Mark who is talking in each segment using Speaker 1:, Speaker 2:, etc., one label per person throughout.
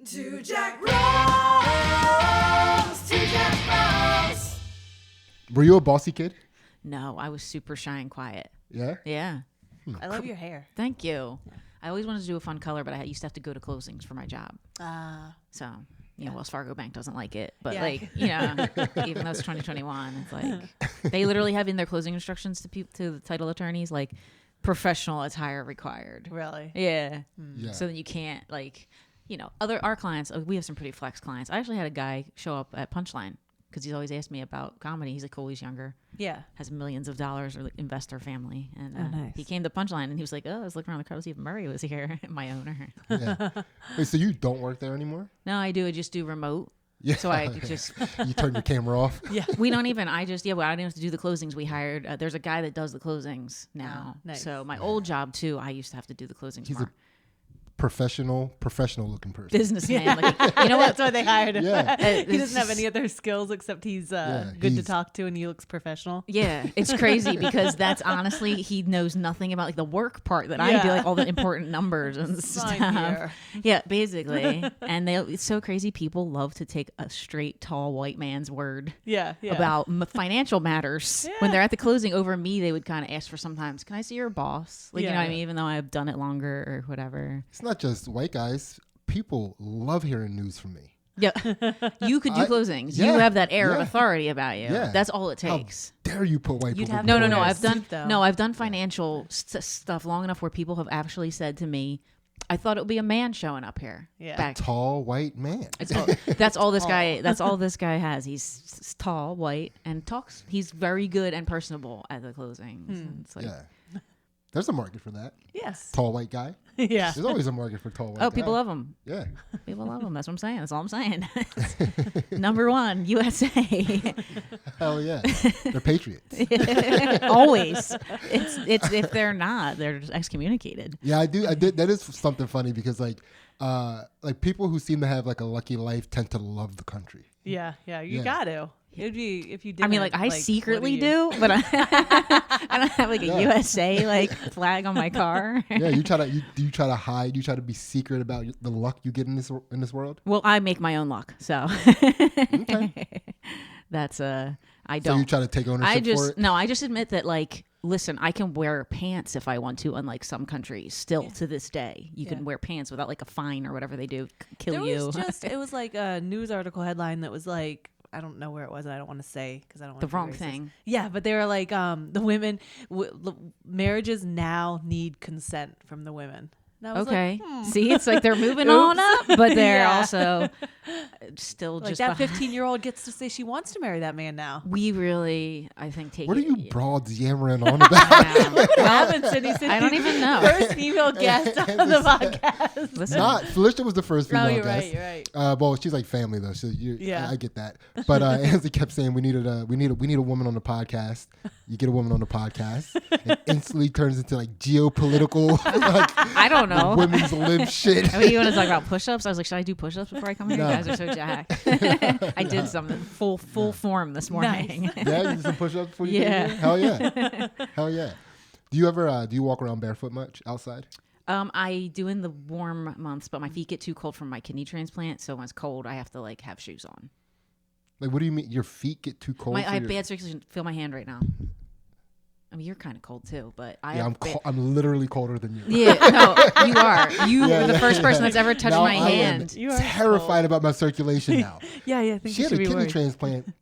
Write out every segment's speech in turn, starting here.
Speaker 1: Two Jack Bros. Two Jack Bros.
Speaker 2: Were you a bossy kid?
Speaker 3: No, I was super shy and quiet.
Speaker 2: Yeah?
Speaker 3: Yeah.
Speaker 4: I love your hair.
Speaker 3: Thank you. I always wanted to do a fun color, but I used to have to go to closings for my job. So, Wells Fargo Bank doesn't like it. But, even though it's 2021, it's like they literally have in their closing instructions to the title attorneys, like, professional attire required.
Speaker 4: Really?
Speaker 3: Yeah.
Speaker 2: Yeah.
Speaker 3: So then you can't, our clients, we have some pretty flex clients. I actually had a guy show up at Punchline because he's always asked me about comedy. He's like, cool, he's younger.
Speaker 4: Yeah.
Speaker 3: Has millions of dollars, or like investor family. And
Speaker 4: nice.
Speaker 3: he came to Punchline and he was like, oh, I was looking around the crowd to see if Murray was here, my owner.
Speaker 2: Yeah. Wait, so you don't work there anymore?
Speaker 3: No, I do. I just do remote.
Speaker 2: Yeah.
Speaker 3: So I just...
Speaker 2: You turn your camera off?
Speaker 4: Yeah.
Speaker 3: We don't even... I didn't have to do the closings. We hired... there's a guy that does the closings now.
Speaker 4: Oh, nice.
Speaker 3: So my old job, too, I used to have to do the closings
Speaker 2: He's
Speaker 3: more.
Speaker 2: professional looking person.
Speaker 3: Businessman. Like, you know what?
Speaker 4: That's why they hired him.
Speaker 2: Yeah.
Speaker 4: He doesn't have any other skills except he's good to talk to and he looks professional.
Speaker 3: Yeah, it's crazy because that's honestly, he knows nothing about like the work part that I do, like all the important numbers and
Speaker 4: Sign
Speaker 3: stuff.
Speaker 4: here.
Speaker 3: Yeah, basically. And it's so crazy. People love to take a straight, tall white man's word about financial matters.
Speaker 4: Yeah.
Speaker 3: When they're at the closing over me, they would kind of ask for sometimes, can I see your boss? Like, you know what I mean? Even though I've done it longer or whatever.
Speaker 2: It's not just white guys. People love hearing news from me.
Speaker 3: Yeah, you could do closings.
Speaker 2: Yeah,
Speaker 3: you have that air of authority about you.
Speaker 2: Yeah.
Speaker 3: That's all it takes.
Speaker 2: How dare you put white people?
Speaker 4: have
Speaker 3: No.
Speaker 4: Wear a
Speaker 3: I've done financial stuff long enough where people have actually said to me, "I thought it would be a man showing up here."
Speaker 4: Yeah.
Speaker 3: Back.
Speaker 2: Tall white man.
Speaker 3: That's all this guy. That's all this guy has. He's tall, white, and talks. He's very good and personable at the closings. And it's like,
Speaker 2: Yeah. There's a market for that.
Speaker 4: Yes.
Speaker 2: Tall white guy.
Speaker 4: Yeah.
Speaker 2: There's always a market for tall white guy.
Speaker 3: oh, people love him.
Speaker 2: Yeah.
Speaker 3: People love him. That's what I'm saying. That's all I'm saying. Number one, USA.
Speaker 2: Hell yeah. They're patriots.
Speaker 3: Always. It's if they're not, they're just excommunicated.
Speaker 2: Yeah, I did. That is something funny because like people who seem to have like a lucky life tend to love the country.
Speaker 4: Yeah. You got to. It'd be if you did.
Speaker 3: I mean, I secretly do, but I don't have like a USA like flag on my car.
Speaker 2: Yeah, you try to hide. You try to be secret about the luck you get in this world.
Speaker 3: Well, I make my own luck, so
Speaker 2: Okay.
Speaker 3: that's I don't.
Speaker 2: So you try to take ownership for it.
Speaker 3: No, I just admit that listen, I can wear pants if I want to, unlike some countries. Still to this day, you can wear pants without like a fine or whatever they do, kill you.
Speaker 4: It was like a news article headline that was like, I don't know where it was. And I don't want to say because I don't want
Speaker 3: the
Speaker 4: to
Speaker 3: wrong
Speaker 4: racist.
Speaker 3: thing.
Speaker 4: Yeah, but they were like, the women, marriages now need consent from the women. And I was
Speaker 3: Okay.
Speaker 4: like,
Speaker 3: See, it's like they're moving on up, but they're
Speaker 4: Yeah.
Speaker 3: also still
Speaker 4: like
Speaker 3: just
Speaker 4: that
Speaker 3: behind.
Speaker 4: 15-year-old gets to say she wants to marry that man now.
Speaker 3: We really, I think, take
Speaker 2: What are
Speaker 3: it.
Speaker 2: you broads yammering on about?
Speaker 3: Well,
Speaker 4: Cindy,
Speaker 3: I don't even know.
Speaker 4: First female guest on the podcast.
Speaker 3: Listen,
Speaker 2: Not Felicia was the first female
Speaker 4: you're
Speaker 2: guest.
Speaker 4: right. You're right.
Speaker 2: Well, she's like family though, so
Speaker 4: Yeah.
Speaker 2: I get that. But Ansley kept saying we need a woman on the podcast. You get a woman on the podcast, it instantly turns into like geopolitical,
Speaker 3: I don't know.
Speaker 2: women's lib shit.
Speaker 3: I mean, you want to talk about push-ups? I was like, should I do push-ups before I come here?
Speaker 2: No.
Speaker 3: You guys are so jacked. I did some full form this morning.
Speaker 2: Yeah, you did some push-ups before you
Speaker 3: Yeah.
Speaker 2: came here? Hell yeah, hell yeah. Do you ever do you walk around barefoot much outside?
Speaker 3: I do in the warm months, but my feet get too cold from my kidney transplant. So when it's cold, I have to have shoes on.
Speaker 2: Like, what do you mean? Your feet get too cold?
Speaker 3: I have bad circulation. Feel my hand right now. I mean, you're kind of cold too, but
Speaker 2: I'm literally colder than you.
Speaker 3: Yeah, no, you are. You were the first person that's ever touched
Speaker 2: Now
Speaker 3: my
Speaker 2: I
Speaker 3: hand.
Speaker 2: am terrified about my circulation now.
Speaker 4: Yeah. I think
Speaker 2: She
Speaker 4: you
Speaker 2: had a
Speaker 4: should be
Speaker 2: kidney
Speaker 4: worried.
Speaker 2: transplant,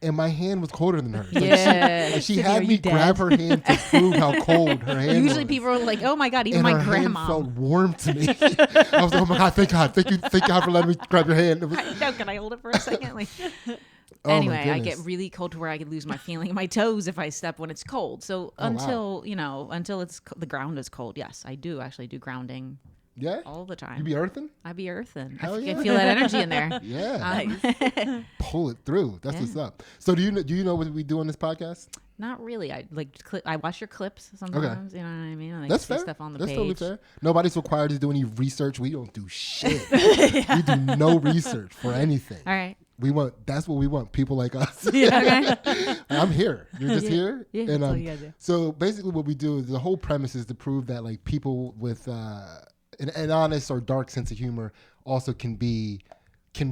Speaker 2: and my hand was colder than hers.
Speaker 3: Yeah.
Speaker 2: She
Speaker 4: Cindy,
Speaker 2: had
Speaker 4: are
Speaker 2: me
Speaker 4: you dead?
Speaker 2: grab her hand to prove how cold her hand was.
Speaker 3: Usually people are like, "Oh my god!" Even
Speaker 2: and
Speaker 3: my
Speaker 2: her
Speaker 3: grandma.
Speaker 2: hand felt warm to me. I was like, "Oh my god, thank God for letting me grab your hand." It was,
Speaker 3: No, can I hold it for a second?
Speaker 2: oh my
Speaker 3: Anyway, I
Speaker 2: goodness.
Speaker 3: get really cold to where I could lose my feeling in my toes if I step when it's cold. So until it's the ground is cold, yes, I do actually do grounding
Speaker 2: yeah.
Speaker 3: all the time.
Speaker 2: You be earthing?
Speaker 3: I be earthing.
Speaker 2: Hell yeah.
Speaker 3: I feel that energy in there.
Speaker 2: Yeah, pull it through. That's what's up. So do you know what we do on this podcast?
Speaker 3: Not really. I I watch your clips sometimes. You know what I mean? I
Speaker 2: That's
Speaker 3: see
Speaker 2: fair.
Speaker 3: stuff on the
Speaker 2: That's
Speaker 3: page.
Speaker 2: totally fair. Nobody's required to do any research. We don't do shit. We do no research for anything.
Speaker 3: All right.
Speaker 2: That's what we want. People like us.
Speaker 3: Okay.
Speaker 2: I'm here. You're just here.
Speaker 3: Yeah,
Speaker 2: And
Speaker 4: that's all you gotta do.
Speaker 2: so basically what we do is the whole premise is to prove that like people with an honest or dark sense of humor also can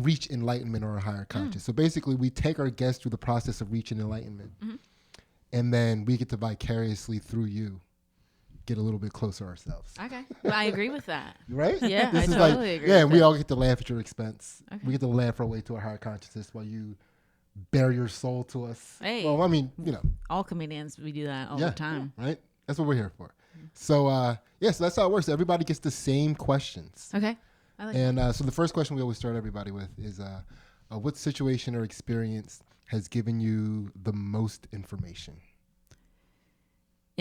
Speaker 2: reach enlightenment or a higher conscious. So basically, we take our guests through the process of reaching enlightenment, and then we get to vicariously through you get a little bit closer ourselves.
Speaker 3: Okay. Well, I agree with that.
Speaker 2: Right?
Speaker 3: Yeah,
Speaker 2: This
Speaker 3: I
Speaker 2: is
Speaker 3: totally agree.
Speaker 2: Yeah,
Speaker 3: with
Speaker 2: and we
Speaker 3: that.
Speaker 2: all get to laugh at your expense.
Speaker 3: Okay.
Speaker 2: We get to laugh our way to a higher consciousness while you bare your soul to us.
Speaker 3: Hey.
Speaker 2: Well, I mean,
Speaker 3: All comedians, we do that all
Speaker 2: yeah,
Speaker 3: the time.
Speaker 2: right? That's what we're here for. So, so that's how it works. Everybody gets the same questions.
Speaker 3: Okay. I like
Speaker 2: And so the first question we always start everybody with is, what situation or experience has given you the most information?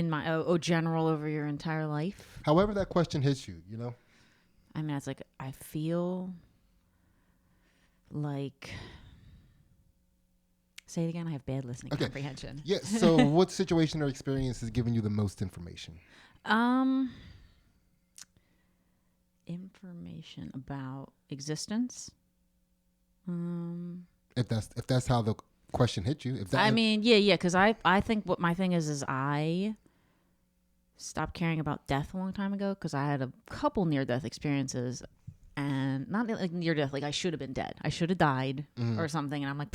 Speaker 3: in my general over your entire life.
Speaker 2: However that question hits you,
Speaker 3: I mean, it's like I feel like. Say it again. I have bad listening comprehension.
Speaker 2: Yeah. So, what situation or experience has given you the most information?
Speaker 3: Information about existence.
Speaker 2: If that's how the question hit you,
Speaker 3: I mean, yeah, because I think what my thing is I stopped caring about death a long time ago because I had a couple near-death experiences, and not like near-death, like I should have been dead. I should have died or something, and I'm like,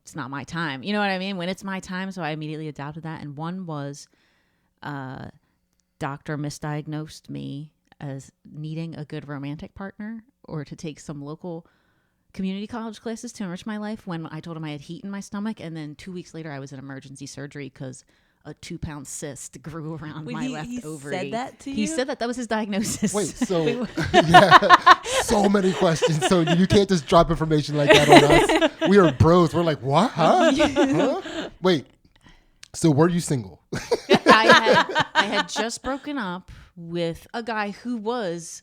Speaker 3: it's not my time. You know what I mean? When it's my time, so I immediately adopted that. And one was, doctor misdiagnosed me as needing a good romantic partner or to take some local community college classes to enrich my life when I told him I had heat in my stomach. And then 2 weeks later, I was in emergency surgery because a 2-pound cyst grew around my left ovary.
Speaker 4: He said that to you?
Speaker 3: He said that. That was his diagnosis.
Speaker 2: Wait, so yeah, so many questions. So you can't just drop information like that on us. We are bros. We're like, what? Huh? Huh? Wait. So were you single?
Speaker 3: I had just broken up with a guy who was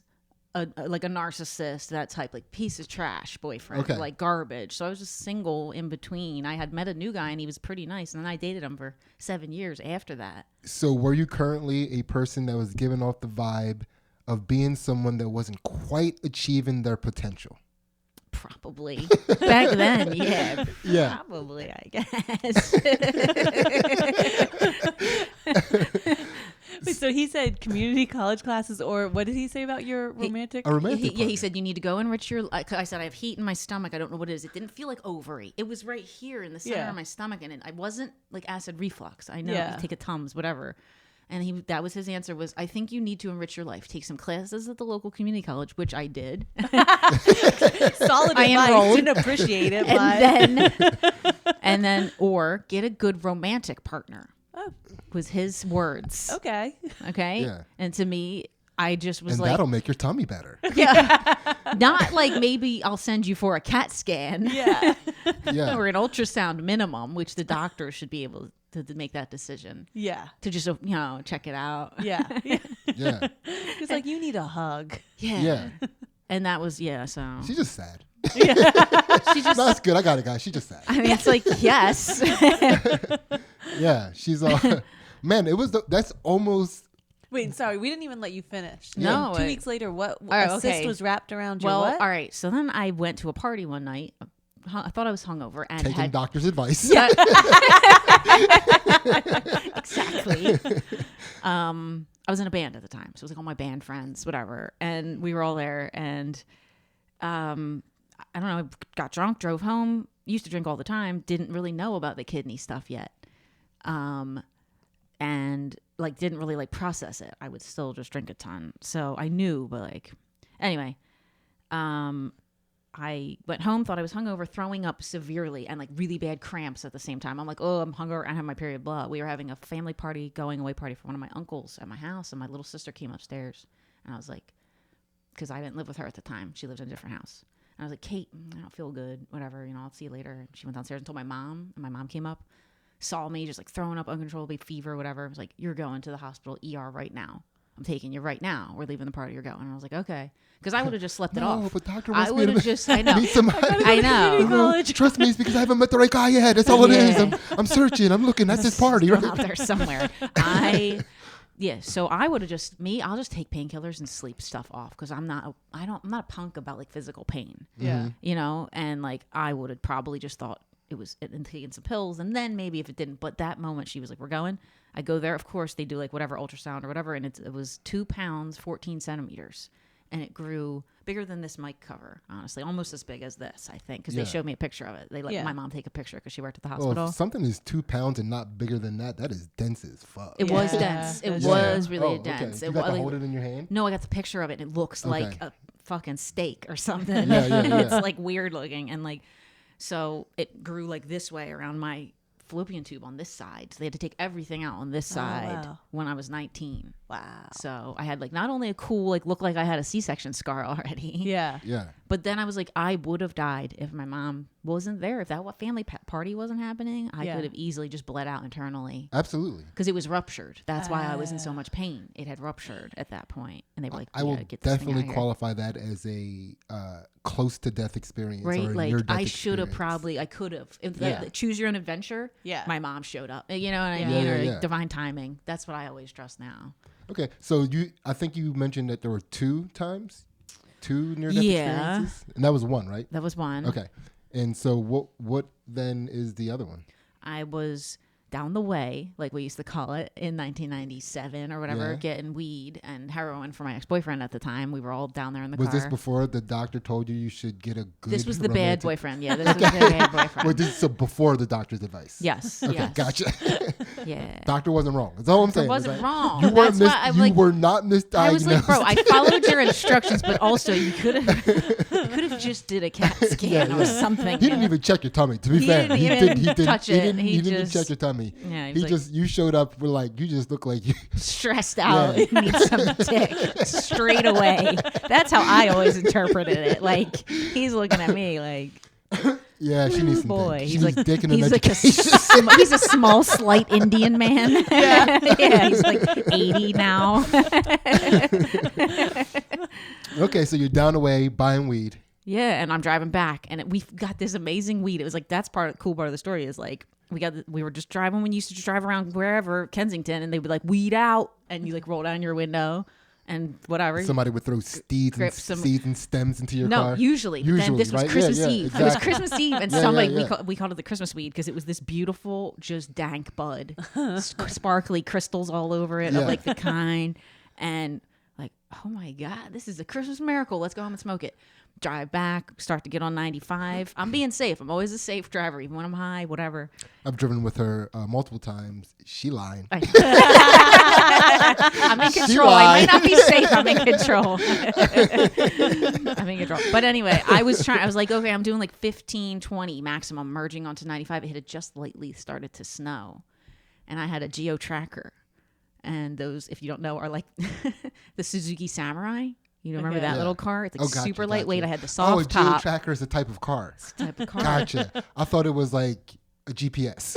Speaker 3: like a narcissist, that type, like piece of trash boyfriend, like garbage. So I was just single in between. I had met a new guy and he was pretty nice, and then I dated him for 7 years after that.
Speaker 2: So were you currently a person that was giving off the vibe of being someone that wasn't quite achieving their potential?
Speaker 3: Probably. Back then, yeah.
Speaker 2: Yeah.
Speaker 3: Probably, I guess.
Speaker 4: Wait, so he said community college classes, or what did he say about your romantic?
Speaker 2: A romantic
Speaker 3: He
Speaker 2: partner.
Speaker 3: said you need to go enrich your. I said I have heat in my stomach. I don't know what it is. It didn't feel like ovary. It was right here in the center of my stomach, and I wasn't like acid reflux. I know you take a Tums, whatever. And that was his answer was, I think you need to enrich your life. Take some classes at the local community college, which I did.
Speaker 4: Solid
Speaker 3: I
Speaker 4: advice.
Speaker 3: enrolled.
Speaker 4: Didn't appreciate it, but
Speaker 3: and then, or get a good romantic partner. Was his words.
Speaker 4: okay.
Speaker 3: Okay.
Speaker 2: Yeah.
Speaker 3: And to me, I just was
Speaker 2: And
Speaker 3: like,
Speaker 2: that'll make your tummy better.
Speaker 3: yeah, not like maybe I'll send you for a CAT scan.
Speaker 4: Yeah.
Speaker 2: Yeah.
Speaker 3: Or an ultrasound minimum, which the doctor should be able to make that decision.
Speaker 4: Yeah.
Speaker 3: To just, check it out.
Speaker 4: Yeah.
Speaker 2: Yeah.
Speaker 4: It's like, you need a hug.
Speaker 3: Yeah.
Speaker 2: Yeah.
Speaker 3: And that was, so.
Speaker 2: She's just sad.
Speaker 3: She just,
Speaker 2: No, that's good. I got it, guys. She's just sad.
Speaker 3: I mean, it's like, yes.
Speaker 2: Yeah. She's man, that's almost.
Speaker 4: Wait, sorry, we didn't even let you finish.
Speaker 3: No,
Speaker 4: 2 weeks later, what
Speaker 3: right,
Speaker 4: a cyst
Speaker 3: okay.
Speaker 4: was wrapped around your
Speaker 3: Well,
Speaker 4: what?
Speaker 3: all right. So then I went to a party one night. I thought I was hungover and
Speaker 2: Taking
Speaker 3: had
Speaker 2: doctor's advice.
Speaker 3: Yeah. Exactly. I was in a band at the time, so it was like all my band friends, whatever, and we were all there. And I don't know, got drunk, drove home. Used to drink all the time. Didn't really know about the kidney stuff yet, and like didn't really like process it. I would still just drink a ton, so I knew, but like anyway. I went home, thought I was hungover, throwing up severely and like really bad cramps at the same time. I'm like, oh, I'm hungover and I have my period, blah. We were having a family party, going away party for one of my uncles at my house, and my little sister came upstairs. And I was like, because I didn't live with her at the time. She lived in a different house. And I was like, Kate, I don't feel good, whatever, I'll see you later. And she went downstairs and told my mom, and my mom came up, saw me just like throwing up uncontrollably, fever, whatever. I was like, you're going to the hospital ER right now. I'm taking you right now. We're leaving the party. You're going. And I was like, okay. Because I would have just slept it
Speaker 2: No,
Speaker 3: off.
Speaker 2: but doctor
Speaker 3: I
Speaker 2: wants me
Speaker 3: would
Speaker 2: to
Speaker 3: have just, I know.
Speaker 2: meet somebody.
Speaker 3: I know.
Speaker 2: No, trust me, it's because I haven't met the right guy yet. That's all it is. I'm searching. I'm looking. That's his party,
Speaker 3: Still
Speaker 2: right?
Speaker 3: out there somewhere. So I would have just, I'll just take painkillers and sleep stuff off because I'm not a punk about like physical pain.
Speaker 4: Yeah.
Speaker 3: And like I would have probably just thought it was and taken some pills, and then maybe if it didn't, but that moment she was like, we're going. I go there. Of course, they do like whatever ultrasound or whatever, and it was 2 pounds, 14 centimeters. and it grew bigger than this mic cover, honestly, almost as big as this, I think, because
Speaker 2: Yeah.
Speaker 3: they showed me a picture of it. They let
Speaker 4: Yeah.
Speaker 3: my mom take a picture because she worked at the
Speaker 2: Well,
Speaker 3: hospital.
Speaker 2: if something is 2 pounds and not bigger than that, that is dense as fuck.
Speaker 3: It was
Speaker 4: Yeah.
Speaker 3: dense. It
Speaker 4: Yeah.
Speaker 3: was really
Speaker 2: Oh, okay.
Speaker 3: dense.
Speaker 2: You
Speaker 3: It
Speaker 2: got to
Speaker 3: was
Speaker 2: hold it in your hand?
Speaker 3: No, I got the picture of it. And it looks like
Speaker 2: Okay.
Speaker 3: a fucking steak or something.
Speaker 2: Yeah.
Speaker 3: It's like weird looking, and like so it grew like this way around my fallopian tube on this side. So they had to take everything out on this side
Speaker 4: wow.
Speaker 3: when I was 19.
Speaker 4: Wow.
Speaker 3: So I had like not only a cool like look like I had a C-section scar already.
Speaker 4: Yeah.
Speaker 2: Yeah.
Speaker 3: But then I was like, I would have died if my mom wasn't there. If that family party wasn't happening, I
Speaker 4: Yeah.
Speaker 3: could have easily just bled out internally
Speaker 2: Absolutely.
Speaker 3: because it was ruptured. That's why I was in so much pain. It had ruptured at that point, and they were like,
Speaker 2: I will
Speaker 3: get this thing out
Speaker 2: definitely
Speaker 3: here."
Speaker 2: qualify that as a close to death experience.
Speaker 3: Right,
Speaker 2: Or a
Speaker 3: like
Speaker 2: near-death
Speaker 3: I should have
Speaker 2: experience.
Speaker 3: I could have.
Speaker 2: Yeah.
Speaker 3: Choose your own adventure.
Speaker 4: Yeah.
Speaker 3: My mom showed up. You know what I
Speaker 4: Yeah.
Speaker 3: mean?
Speaker 2: Yeah,
Speaker 3: Or like
Speaker 2: yeah.
Speaker 3: divine timing. That's what I always trust now.
Speaker 2: Okay, so I think you mentioned that there were 2 times, 2 near-death
Speaker 3: Yeah.
Speaker 2: experiences, and that was one, right?
Speaker 3: That was one.
Speaker 2: Okay, and so what then is the other one?
Speaker 3: I was down the way, like we used to call it, in 1997 or whatever,
Speaker 2: Yeah.
Speaker 3: getting weed and heroin for my ex-boyfriend at the time. We were all down there in the
Speaker 2: Was
Speaker 3: car.
Speaker 2: this before the doctor told you should get a good?
Speaker 3: This was the bad
Speaker 2: romantic-
Speaker 3: boyfriend. Yeah, this was the bad boyfriend.
Speaker 2: Wait, so before the doctor's advice?
Speaker 3: Yes.
Speaker 2: Okay,
Speaker 3: yes.
Speaker 2: gotcha.
Speaker 3: Yeah.
Speaker 2: Doctor wasn't wrong. That's all I'm saying.
Speaker 3: It wasn't
Speaker 2: It's
Speaker 3: wrong.
Speaker 2: You weren't
Speaker 3: That's why I'm like,
Speaker 2: were not misdiagnosed.
Speaker 3: I was like, bro, I followed your instructions, but also you could have just did a CAT scan or something.
Speaker 2: He didn't even check your tummy. To be
Speaker 3: He
Speaker 2: fair,
Speaker 3: didn't
Speaker 2: he
Speaker 3: even
Speaker 2: didn't
Speaker 3: touch
Speaker 2: He
Speaker 3: it.
Speaker 2: didn't,
Speaker 3: He
Speaker 2: he didn't
Speaker 3: just-
Speaker 2: check your tummy.
Speaker 3: Yeah, he
Speaker 2: he
Speaker 3: was
Speaker 2: just you showed up with like you just look like you.
Speaker 3: stressed out
Speaker 2: Yeah.
Speaker 3: and needs some dick straight away. That's how I always interpreted it. Like he's looking at me like,
Speaker 2: Yeah, she needs some
Speaker 3: boy,
Speaker 2: dick. She
Speaker 3: he's
Speaker 2: needs
Speaker 3: like
Speaker 2: dick and an
Speaker 3: he's like a
Speaker 2: education.
Speaker 3: he's a small, slight Indian man. Yeah, he's like 80 now.
Speaker 2: Okay, so you're down the way buying weed.
Speaker 3: Yeah, and I'm driving back, and we got this amazing weed. It was like that's cool part of the story is like we were just driving when you used to just drive around wherever Kensington, and they would like weed out, and you like roll down your window, and whatever.
Speaker 2: Somebody would throw seeds and stems into your car.
Speaker 3: No, usually. Then this was
Speaker 2: right?
Speaker 3: Christmas
Speaker 2: Yeah,
Speaker 3: Eve.
Speaker 2: exactly.
Speaker 3: It was Christmas Eve, and
Speaker 2: Yeah,
Speaker 3: somebody
Speaker 2: yeah.
Speaker 3: we called it the Christmas weed because it was this beautiful, just dank bud, sparkly crystals all over it,
Speaker 2: Yeah.
Speaker 3: of like the kind, and like, oh my god, this is a Christmas miracle. Let's go home and smoke it. Drive back, start to get on 95. I'm being safe. I'm always a safe driver, even when I'm high, whatever.
Speaker 2: I've driven with her multiple times. She lying.
Speaker 3: I'm in
Speaker 2: She
Speaker 3: control. I
Speaker 2: lied.
Speaker 3: might not be safe. I'm in control. I'm in control. But anyway, I was like, okay, I'm doing like 15, 20 maximum, merging onto 95. It had just lately started to snow. And I had a geo tracker. And those, if you don't know, are like the Suzuki Samurai. You remember that
Speaker 2: Yeah.
Speaker 3: little car? It's like
Speaker 2: Gotcha,
Speaker 3: super lightweight.
Speaker 2: gotcha.
Speaker 3: I had the soft
Speaker 2: Oh, a
Speaker 3: top
Speaker 2: geo-tracker is a type of car.
Speaker 3: type of car.
Speaker 2: Gotcha. I thought it was like a GPS.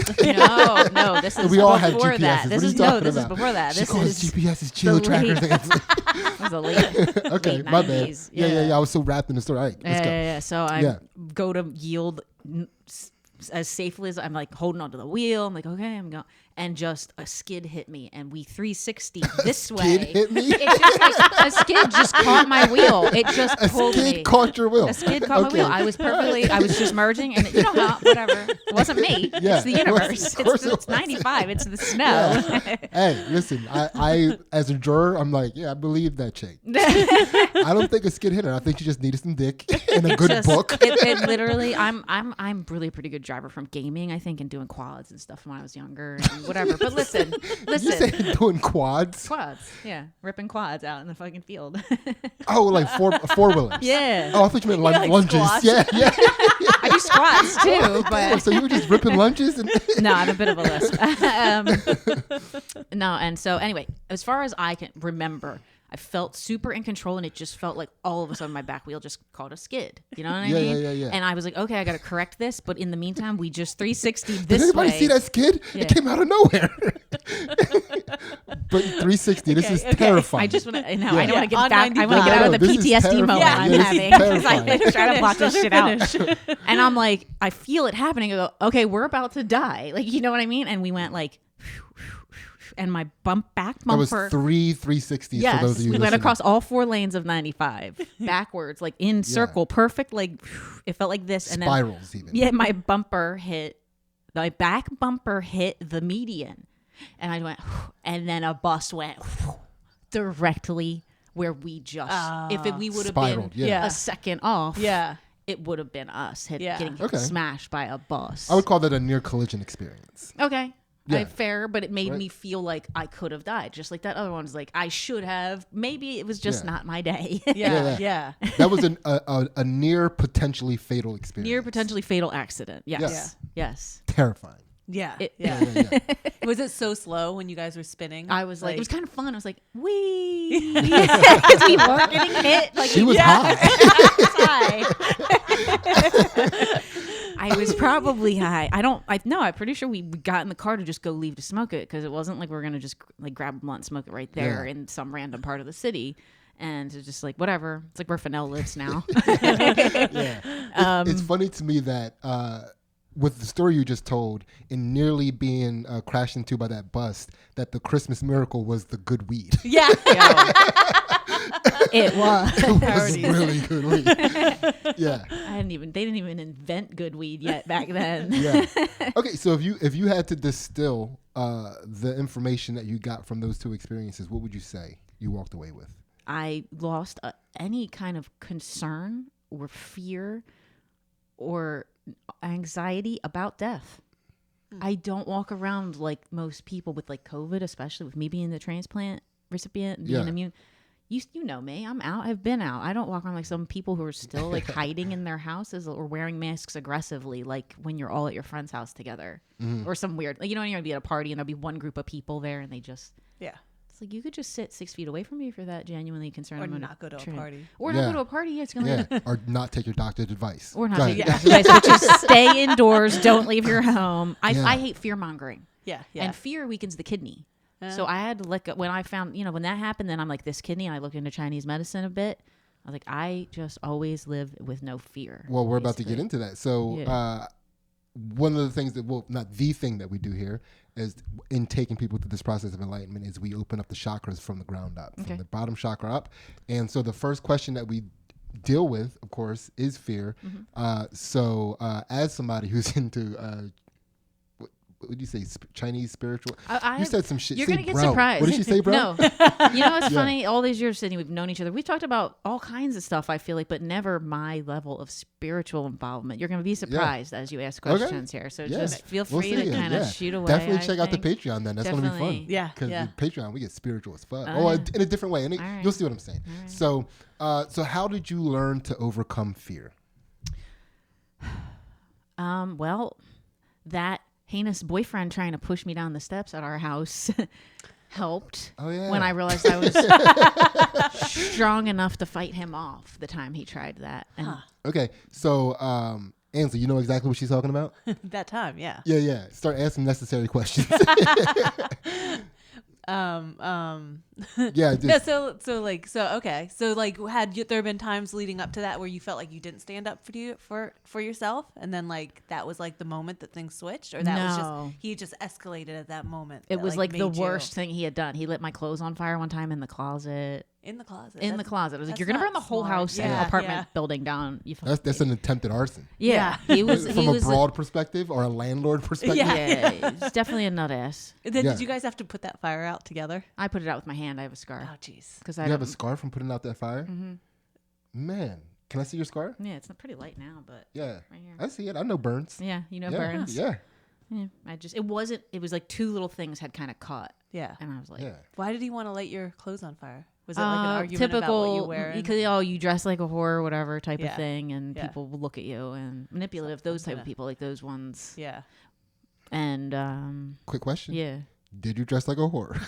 Speaker 3: No, this is
Speaker 2: We all had
Speaker 3: before
Speaker 2: GPSs.
Speaker 3: that.
Speaker 2: What
Speaker 3: This
Speaker 2: are you
Speaker 3: is
Speaker 2: talking
Speaker 3: this is
Speaker 2: about?
Speaker 3: before that.
Speaker 2: She
Speaker 3: This
Speaker 2: calls
Speaker 3: is
Speaker 2: GPSs
Speaker 3: the
Speaker 2: geo-trackers.
Speaker 3: it was a late.
Speaker 2: Okay,
Speaker 3: late
Speaker 2: my bad.
Speaker 3: 90s.
Speaker 2: Yeah. I was so wrapped in the story. All right, let's go.
Speaker 3: Yeah. So I
Speaker 2: Yeah.
Speaker 3: go to yield as safely as I'm like holding onto the wheel. I'm like, okay, I'm going. And just a skid hit me, and we 360 this way.
Speaker 2: Skid hit me?
Speaker 3: It just like a skid just caught my wheel. It just
Speaker 2: A
Speaker 3: pulled
Speaker 2: skid
Speaker 3: me.
Speaker 2: caught your wheel.
Speaker 3: A skid caught my
Speaker 2: Okay.
Speaker 3: wheel. I was just merging, and you know how, whatever. It wasn't me.
Speaker 2: Yeah,
Speaker 3: It's the
Speaker 2: of course-
Speaker 3: universe.
Speaker 2: of course it
Speaker 3: It's
Speaker 2: was.
Speaker 3: 95. It's the snow.
Speaker 2: Hey, listen, I as a juror, I'm like, yeah, I believe that chick. I don't think a skid hit her. I think she just needed some dick and a good
Speaker 3: Just-
Speaker 2: book.
Speaker 3: It literally, I'm really a pretty good driver from gaming, I think, and doing quads and stuff when I was younger and whatever. But listen,
Speaker 2: You said doing quads?
Speaker 3: quads, yeah, ripping quads out in the fucking field.
Speaker 2: Oh, like four wheelers.
Speaker 3: Yeah,
Speaker 2: Oh, I thought you meant
Speaker 4: like
Speaker 2: lunges.
Speaker 4: squats.
Speaker 2: Yeah.
Speaker 3: I do squats too,
Speaker 2: Oh,
Speaker 3: but
Speaker 2: so you were just ripping lunges and
Speaker 3: no, I'm a bit of a lisp. No, and so anyway, as far as I can remember, I felt super in control, and it just felt like all of a sudden my back wheel just caught a skid. You know what I mean?
Speaker 2: Yeah.
Speaker 3: And I was like, okay, I got to correct this. But in the meantime, we just 360
Speaker 2: Did
Speaker 3: this
Speaker 2: anybody
Speaker 3: way.
Speaker 2: see that skid?
Speaker 3: Yeah.
Speaker 2: It came out of nowhere. But 360, this is terrifying.
Speaker 3: I just want to. No,
Speaker 2: Yeah.
Speaker 3: I don't want to
Speaker 4: On
Speaker 3: get back. I want to
Speaker 4: 95.
Speaker 3: get out of the
Speaker 2: This is
Speaker 3: PTSD moment
Speaker 2: terrifying.
Speaker 3: I'm
Speaker 2: Yeah, this is
Speaker 3: having because I'm
Speaker 2: terrifying.
Speaker 3: trying to block this shit out.
Speaker 4: Finish.
Speaker 3: And I'm like, I feel it happening. I go, okay, we're about to die. Like, you know what I mean? And we went like, and my back
Speaker 2: That was
Speaker 3: bumper.
Speaker 2: 360s for those
Speaker 3: Yes,
Speaker 2: of you
Speaker 3: we went
Speaker 2: listening.
Speaker 3: across all 4 lanes of 95 backwards, like in circle, perfect. Like it felt like this, and then
Speaker 2: Spirals even.
Speaker 3: yeah, my back bumper hit the median, and I went, and then a bus went directly where we just, if we would have
Speaker 2: Spiraled,
Speaker 3: been
Speaker 2: yeah.
Speaker 3: a second off,
Speaker 4: Yeah.
Speaker 3: it would have been us getting
Speaker 2: Okay.
Speaker 3: smashed by a bus.
Speaker 2: I would call that a near collision experience.
Speaker 3: Okay.
Speaker 2: Yeah.
Speaker 3: Fair, but it made
Speaker 2: Right.
Speaker 3: me feel like I could have died, just like that other one's like I should have. Maybe it was just not my day.
Speaker 4: Yeah.
Speaker 2: That was a near potentially fatal experience.
Speaker 3: Near potentially fatal accident. Yes.
Speaker 2: Yeah.
Speaker 3: Yes.
Speaker 2: Terrifying.
Speaker 4: Yeah.
Speaker 3: It-
Speaker 4: Yeah. Was it so slow when you guys were spinning?
Speaker 3: I was like, it was kind of fun. I was like, wee, because we weren't getting hit. Like
Speaker 2: She was high.
Speaker 3: high. I was probably high. I'm pretty sure we got in the car to just go leave to smoke it because it wasn't like we were going to just like grab a blunt and smoke it right there
Speaker 2: Yeah.
Speaker 3: in some random part of the city. And it's just like, whatever. It's like where Fennell lives now.
Speaker 2: Yeah. It's funny to me that with the story you just told, in nearly being crashed into by that bus, that the Christmas miracle was the good weed.
Speaker 4: Yeah.
Speaker 3: It was.
Speaker 2: It was really good weed. Yeah.
Speaker 3: They didn't even invent good weed yet back then.
Speaker 2: Yeah. Okay, so if you had to distill the information that you got from those two experiences, what would you say you walked away with?
Speaker 3: I lost any kind of concern or fear or anxiety about death. I don't walk around like most people with like COVID, especially with me being the transplant recipient and being immune. You know me. I'm out. I've been out. I don't walk around like some people who are still like hiding in their houses or wearing masks aggressively, like when you're all at your friend's house together, or some weird. Like, you know, when you're gonna be at a party and there'll be one group of people there, and they just It's like you could just sit 6 feet away from me if you're that genuinely concerned.
Speaker 4: Or not go to a party.
Speaker 3: Or not go to a party. Yeah, it's gonna be.
Speaker 2: Or not take your doctor's advice.
Speaker 3: Or not
Speaker 2: Go
Speaker 3: take your
Speaker 2: ahead.
Speaker 3: doctor's advice, which is stay indoors. Don't leave your home. I hate fear mongering.
Speaker 4: Yeah.
Speaker 3: And fear weakens the kidney. So I had to when I found, when that happened, then I'm like, this kidney, and I looked into Chinese medicine a bit. I was like, I just always live with no fear.
Speaker 2: Well, we're about to get into that. So one of the things that, not the thing that we do here is in taking people through this process of enlightenment is we open up the chakras from the ground up, from the bottom chakra up. And so the first question that we deal with, of course, is fear. So as somebody who's into what did you say? Chinese spiritual? You said some shit.
Speaker 3: You're
Speaker 2: Say
Speaker 3: going to get
Speaker 2: bro.
Speaker 3: surprised.
Speaker 2: What did she say, bro?
Speaker 3: No. You know what's funny? All these years sitting, we've known each other. We've talked about all kinds of stuff, I feel like, but never my level of spiritual involvement. You're going to be surprised as you ask questions here. So just feel free to kind of shoot away.
Speaker 2: Definitely check out the Patreon then. That's going to be fun.
Speaker 4: Yeah.
Speaker 2: Because
Speaker 4: Yeah.
Speaker 2: the Patreon, we get spiritual as fuck.
Speaker 3: Oh,
Speaker 2: in a different way. And
Speaker 3: right.
Speaker 2: you'll see what I'm saying.
Speaker 3: Right.
Speaker 2: So how did you learn to overcome fear?
Speaker 3: Well, that heinous boyfriend trying to push me down the steps at our house helped.
Speaker 2: Oh, yeah.
Speaker 3: When I realized I was strong enough to fight him off the time he tried that. And
Speaker 2: Okay. So, Ansley, you know exactly what she's talking about?
Speaker 4: That time, yeah.
Speaker 2: Yeah. Start asking necessary questions. Yeah. Just,
Speaker 4: Okay. So like, had there been times leading up to that where you felt like you didn't stand up for yourself, and then like that was like the moment that things switched, or that was
Speaker 3: No.
Speaker 4: just he just escalated at that moment?
Speaker 3: it
Speaker 4: that,
Speaker 3: was like the
Speaker 4: made you-
Speaker 3: worst thing he had done. He lit my clothes on fire one time in the closet.
Speaker 4: in the closet.
Speaker 3: In the closet. I was like,
Speaker 4: that's
Speaker 3: you're going to burn
Speaker 4: not
Speaker 3: the whole
Speaker 4: smart.
Speaker 3: house and
Speaker 4: Yeah,
Speaker 3: apartment building down. You
Speaker 2: that's an attempted arson.
Speaker 3: Yeah. He was,
Speaker 2: From
Speaker 3: he
Speaker 2: a
Speaker 3: was
Speaker 2: broad perspective or a landlord perspective?
Speaker 3: yeah, he's definitely a nut ass.
Speaker 4: And then
Speaker 2: Yeah.
Speaker 4: did you guys have to put that fire out together?
Speaker 3: I put it out with my hand. I have a scar.
Speaker 4: Oh, jeez.
Speaker 3: Because
Speaker 2: You have a scar from putting out that fire? Mm-hmm. Man, can I see your scar?
Speaker 3: Yeah, it's not pretty light now, but
Speaker 2: Yeah.
Speaker 3: right here.
Speaker 2: I see it. I know burns.
Speaker 3: Yeah, you know
Speaker 2: Yeah.
Speaker 3: burns.
Speaker 2: Yeah.
Speaker 3: Yeah, it was like two little things had kind of caught.
Speaker 4: Yeah.
Speaker 3: And I was like,
Speaker 2: Yeah.
Speaker 4: Why did he want to light your clothes on fire? Was it like an argument
Speaker 3: typical,
Speaker 4: about what you wear?
Speaker 3: because you dress like a whore or whatever type
Speaker 4: Yeah.
Speaker 3: of thing, and
Speaker 4: Yeah.
Speaker 3: people will look at you and manipulative. Those type of people, like those ones.
Speaker 4: Yeah.
Speaker 3: And
Speaker 2: Quick question.
Speaker 3: yeah,
Speaker 2: Did you dress like a whore?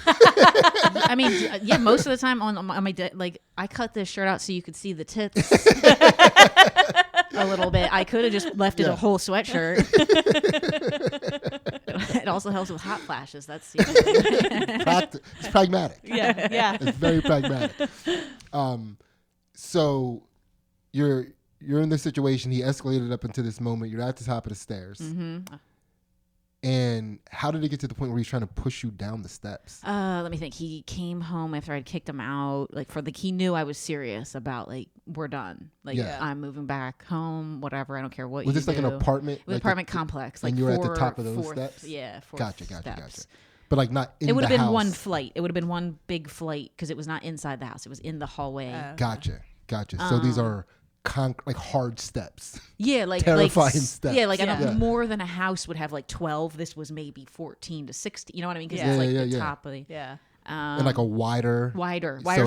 Speaker 3: I mean, yeah, most of the time on my like I cut this shirt out so you could see the tits a little bit. I could have just left it a whole sweatshirt. It also helps with hot flashes. That's
Speaker 2: It's pragmatic.
Speaker 4: Yeah. Yeah.
Speaker 2: It's very pragmatic. So you're in this situation. He escalated up into this moment. You're at the top of the stairs.
Speaker 3: Mm-hmm.
Speaker 2: And how did it get to the point where he's trying to push you down the steps?
Speaker 3: Let me think. He came home after I'd kicked him out. Like he knew I was serious about like we're done. Like I'm moving back home. Whatever. I don't care what.
Speaker 2: Was
Speaker 3: you
Speaker 2: this like
Speaker 3: do.
Speaker 2: an apartment?
Speaker 3: It was
Speaker 2: like
Speaker 3: apartment complex. Like
Speaker 2: and you were at the
Speaker 3: four-
Speaker 2: top of those
Speaker 3: fourth-
Speaker 2: steps?
Speaker 3: Yeah. Fourth
Speaker 2: Gotcha.
Speaker 3: steps.
Speaker 2: but like not in the house.
Speaker 3: It would have been one flight. It would have been one big flight because it was not inside the house. It was in the hallway.
Speaker 2: Gotcha. So these are like hard steps.
Speaker 3: Yeah, like
Speaker 2: terrifying steps.
Speaker 3: Yeah, like I don't more than a house would have like 12. This was maybe 14 to 16. You know what I mean? Because it's like the top of the
Speaker 2: and like a wider.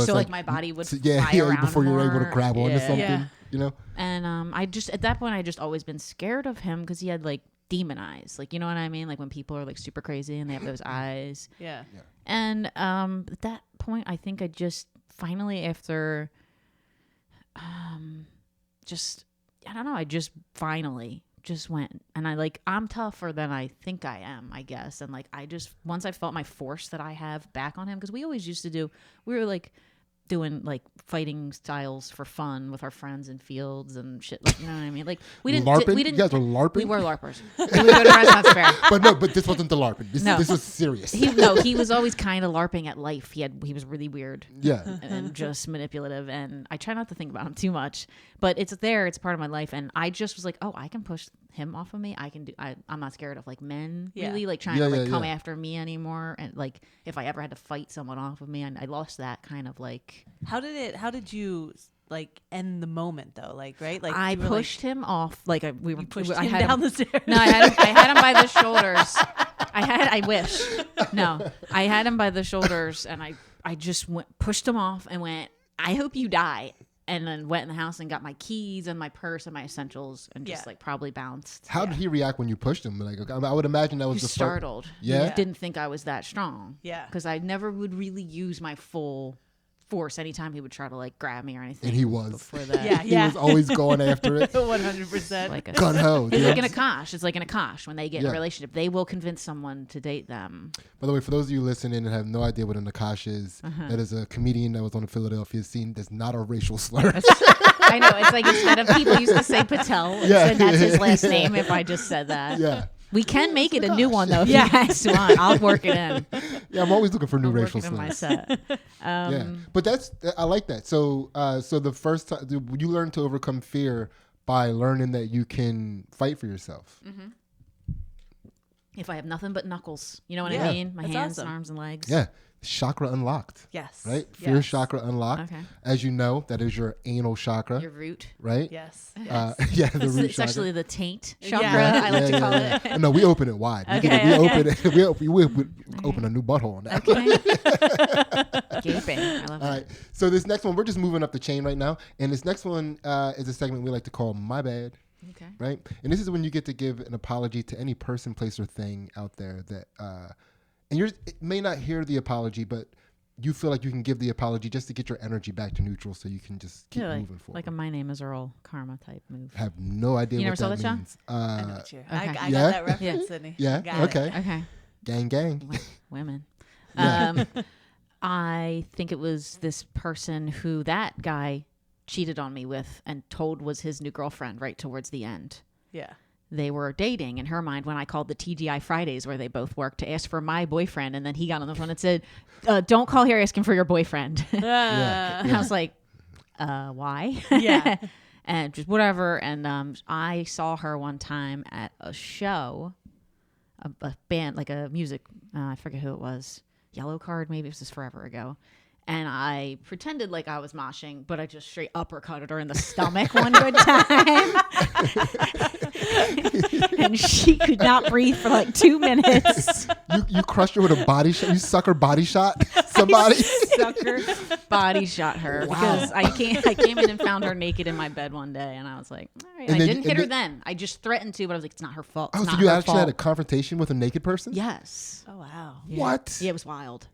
Speaker 3: So like my body would fly around
Speaker 2: before
Speaker 3: more.
Speaker 2: you're able to grab onto something.
Speaker 4: Yeah.
Speaker 2: You know.
Speaker 3: And I just at that point I just always been scared of him because he had like demon eyes. Like you know what I mean? Like when people are like super crazy and they have those eyes.
Speaker 4: Yeah.
Speaker 3: And at that point I think I just finally after I don't know. I just finally just went and I'm tougher than I think I am, I guess. And like, once I felt my force that I have back on him, because we always used to we were like doing like fighting styles for fun with our friends in fields and shit. Like, you know what I mean? Like we didn't,
Speaker 2: LARPing?
Speaker 3: we didn't,
Speaker 2: you guys were LARPing?
Speaker 3: we were LARPers. We would go to restaurants fair.
Speaker 2: But this wasn't the LARPing. This was serious.
Speaker 3: He was always kind of LARPing at life. He was really weird.
Speaker 2: Yeah.
Speaker 3: And just manipulative. And I try not to think about him too much, but it's there. It's part of my life. And I just was like, oh, I can push him off of me. I'm not scared of like men really like trying to come after me anymore. And like, if I ever had to fight someone off of me, and I lost that kind of like.
Speaker 4: How did you like end the moment though? Like, right? Like
Speaker 3: I pushed him off. Like
Speaker 4: you pushed him down the stairs.
Speaker 3: No, I had him by the shoulders. I wish. No, I had him by the shoulders and I just pushed him off and went, I hope you die. And then went in the house and got my keys and my purse and my essentials and just like probably bounced.
Speaker 2: How did he react when you pushed him? Like, I would imagine that was
Speaker 3: He was startled.
Speaker 2: Yeah.
Speaker 3: He didn't think I was that strong.
Speaker 4: Yeah.
Speaker 3: Because I never would really use my full force anytime he would try to like grab me or anything.
Speaker 2: And he was.
Speaker 3: Before that.
Speaker 4: Yeah.
Speaker 2: He was always going after it.
Speaker 4: 100%.
Speaker 3: Like a
Speaker 2: Gun ho.
Speaker 3: It's like in a kosh. It's like in a kosh when they get in
Speaker 2: Yeah.
Speaker 3: a relationship. They will convince someone to date them.
Speaker 2: By the way, for those of you listening and have no idea what a Nakash is, that is a comedian that was on the Philadelphia scene. That's not a racial slur.
Speaker 3: I know. It's like instead of people used to say Patel, and that's his last name if I just said that.
Speaker 2: Yeah.
Speaker 3: We can make it a new one though if you guys want. I'll work it in.
Speaker 2: Yeah, I'm always looking for new racial
Speaker 3: Work it in my
Speaker 2: slurs.
Speaker 3: set.
Speaker 2: Yeah, but I like that. So, so the first time you learn to overcome fear by learning that you can fight for yourself.
Speaker 3: If I have nothing but knuckles, you know what
Speaker 2: Yeah.
Speaker 3: I mean? My
Speaker 4: That's
Speaker 3: hands
Speaker 4: awesome.
Speaker 3: and arms and legs.
Speaker 2: Yeah, chakra unlocked.
Speaker 4: Yes.
Speaker 2: Right, fear
Speaker 4: Yes.
Speaker 2: chakra unlocked.
Speaker 3: Okay.
Speaker 2: As you know, that is your anal chakra.
Speaker 3: Your root.
Speaker 2: Right.
Speaker 4: Yes.
Speaker 2: Yeah, the
Speaker 3: It's,
Speaker 2: root
Speaker 3: it's
Speaker 2: chakra.
Speaker 3: actually the taint
Speaker 4: Yeah.
Speaker 3: chakra. I like to call it.
Speaker 2: No, we open it wide. We open it. We open a new butthole on that.
Speaker 3: Okay. Gaping. I love
Speaker 2: All
Speaker 3: it.
Speaker 2: right. So this next one, we're just moving up the chain right now, and this next one is a segment we like to call "My Bad."
Speaker 3: Okay.
Speaker 2: Right, and this is when you get to give an apology to any person, place, or thing out there that, and it may not hear the apology, but you feel like you can give the apology just to get your energy back to neutral, so you can just keep moving forward.
Speaker 3: Like a "My Name Is Earl" karma type move.
Speaker 2: Have no idea
Speaker 3: You
Speaker 2: what
Speaker 3: never saw
Speaker 2: that
Speaker 3: that show?
Speaker 2: means.
Speaker 4: I know what you're. I
Speaker 3: Okay.
Speaker 4: got
Speaker 2: Yeah?
Speaker 4: that reference, Sydney.
Speaker 2: Yeah.
Speaker 4: Got it.
Speaker 2: Okay.
Speaker 3: Okay.
Speaker 2: Gang, gang.
Speaker 3: Women.
Speaker 2: Yeah.
Speaker 3: I think it was this person who that guy cheated on me with and told was his new girlfriend right towards the end.
Speaker 4: Yeah.
Speaker 3: They were dating in her mind when I called the TGI Fridays where they both worked to ask for my boyfriend. And then he got on the phone and said, don't call here asking for your boyfriend.
Speaker 2: Yeah.
Speaker 3: And I was like, why?
Speaker 4: Yeah.
Speaker 3: And just whatever. And I saw her one time at a show, a band, like a music, I forget who it was. Yellow Card, maybe it was just forever ago. And I pretended like I was moshing, but I just straight uppercutted her in the stomach one good time. And she could not breathe for like 2 minutes.
Speaker 2: You crushed her with a body shot. You sucker body shot somebody.
Speaker 3: Sucker body shot her because I came in and found her naked in my bed one day, and I was like, all right.
Speaker 2: And
Speaker 3: I
Speaker 2: then-
Speaker 3: didn't hit her then. I just threatened to, but I was like, it's not her fault. It's
Speaker 2: Oh, so
Speaker 3: not
Speaker 2: you
Speaker 3: her
Speaker 2: actually
Speaker 3: fault.
Speaker 2: had a confrontation with a naked person?
Speaker 3: Yes.
Speaker 4: Oh wow.
Speaker 3: Yeah.
Speaker 2: What?
Speaker 3: Yeah, it was wild.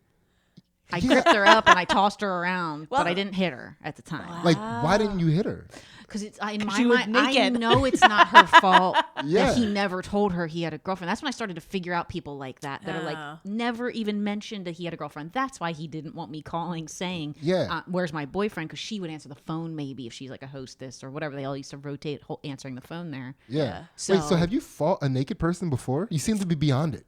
Speaker 3: I gripped her up and I tossed her around, but I didn't hit her at the time.
Speaker 2: Like, why didn't you hit her?
Speaker 3: Because it's in my
Speaker 4: she was
Speaker 3: mind, I
Speaker 4: naked.
Speaker 3: know it's not her fault
Speaker 2: Yeah.
Speaker 3: that he never told her he had a girlfriend. That's when I started to figure out people like that are
Speaker 4: Oh.
Speaker 3: like never even mentioned that he had a girlfriend. That's why he didn't want me calling saying,
Speaker 2: Yeah.
Speaker 3: where's my boyfriend? Because she would answer the phone maybe if she's like a hostess or whatever. They all used to rotate answering the phone there.
Speaker 2: Yeah.
Speaker 3: So-
Speaker 2: Wait, so have you fought a naked person before? You seem to be beyond it.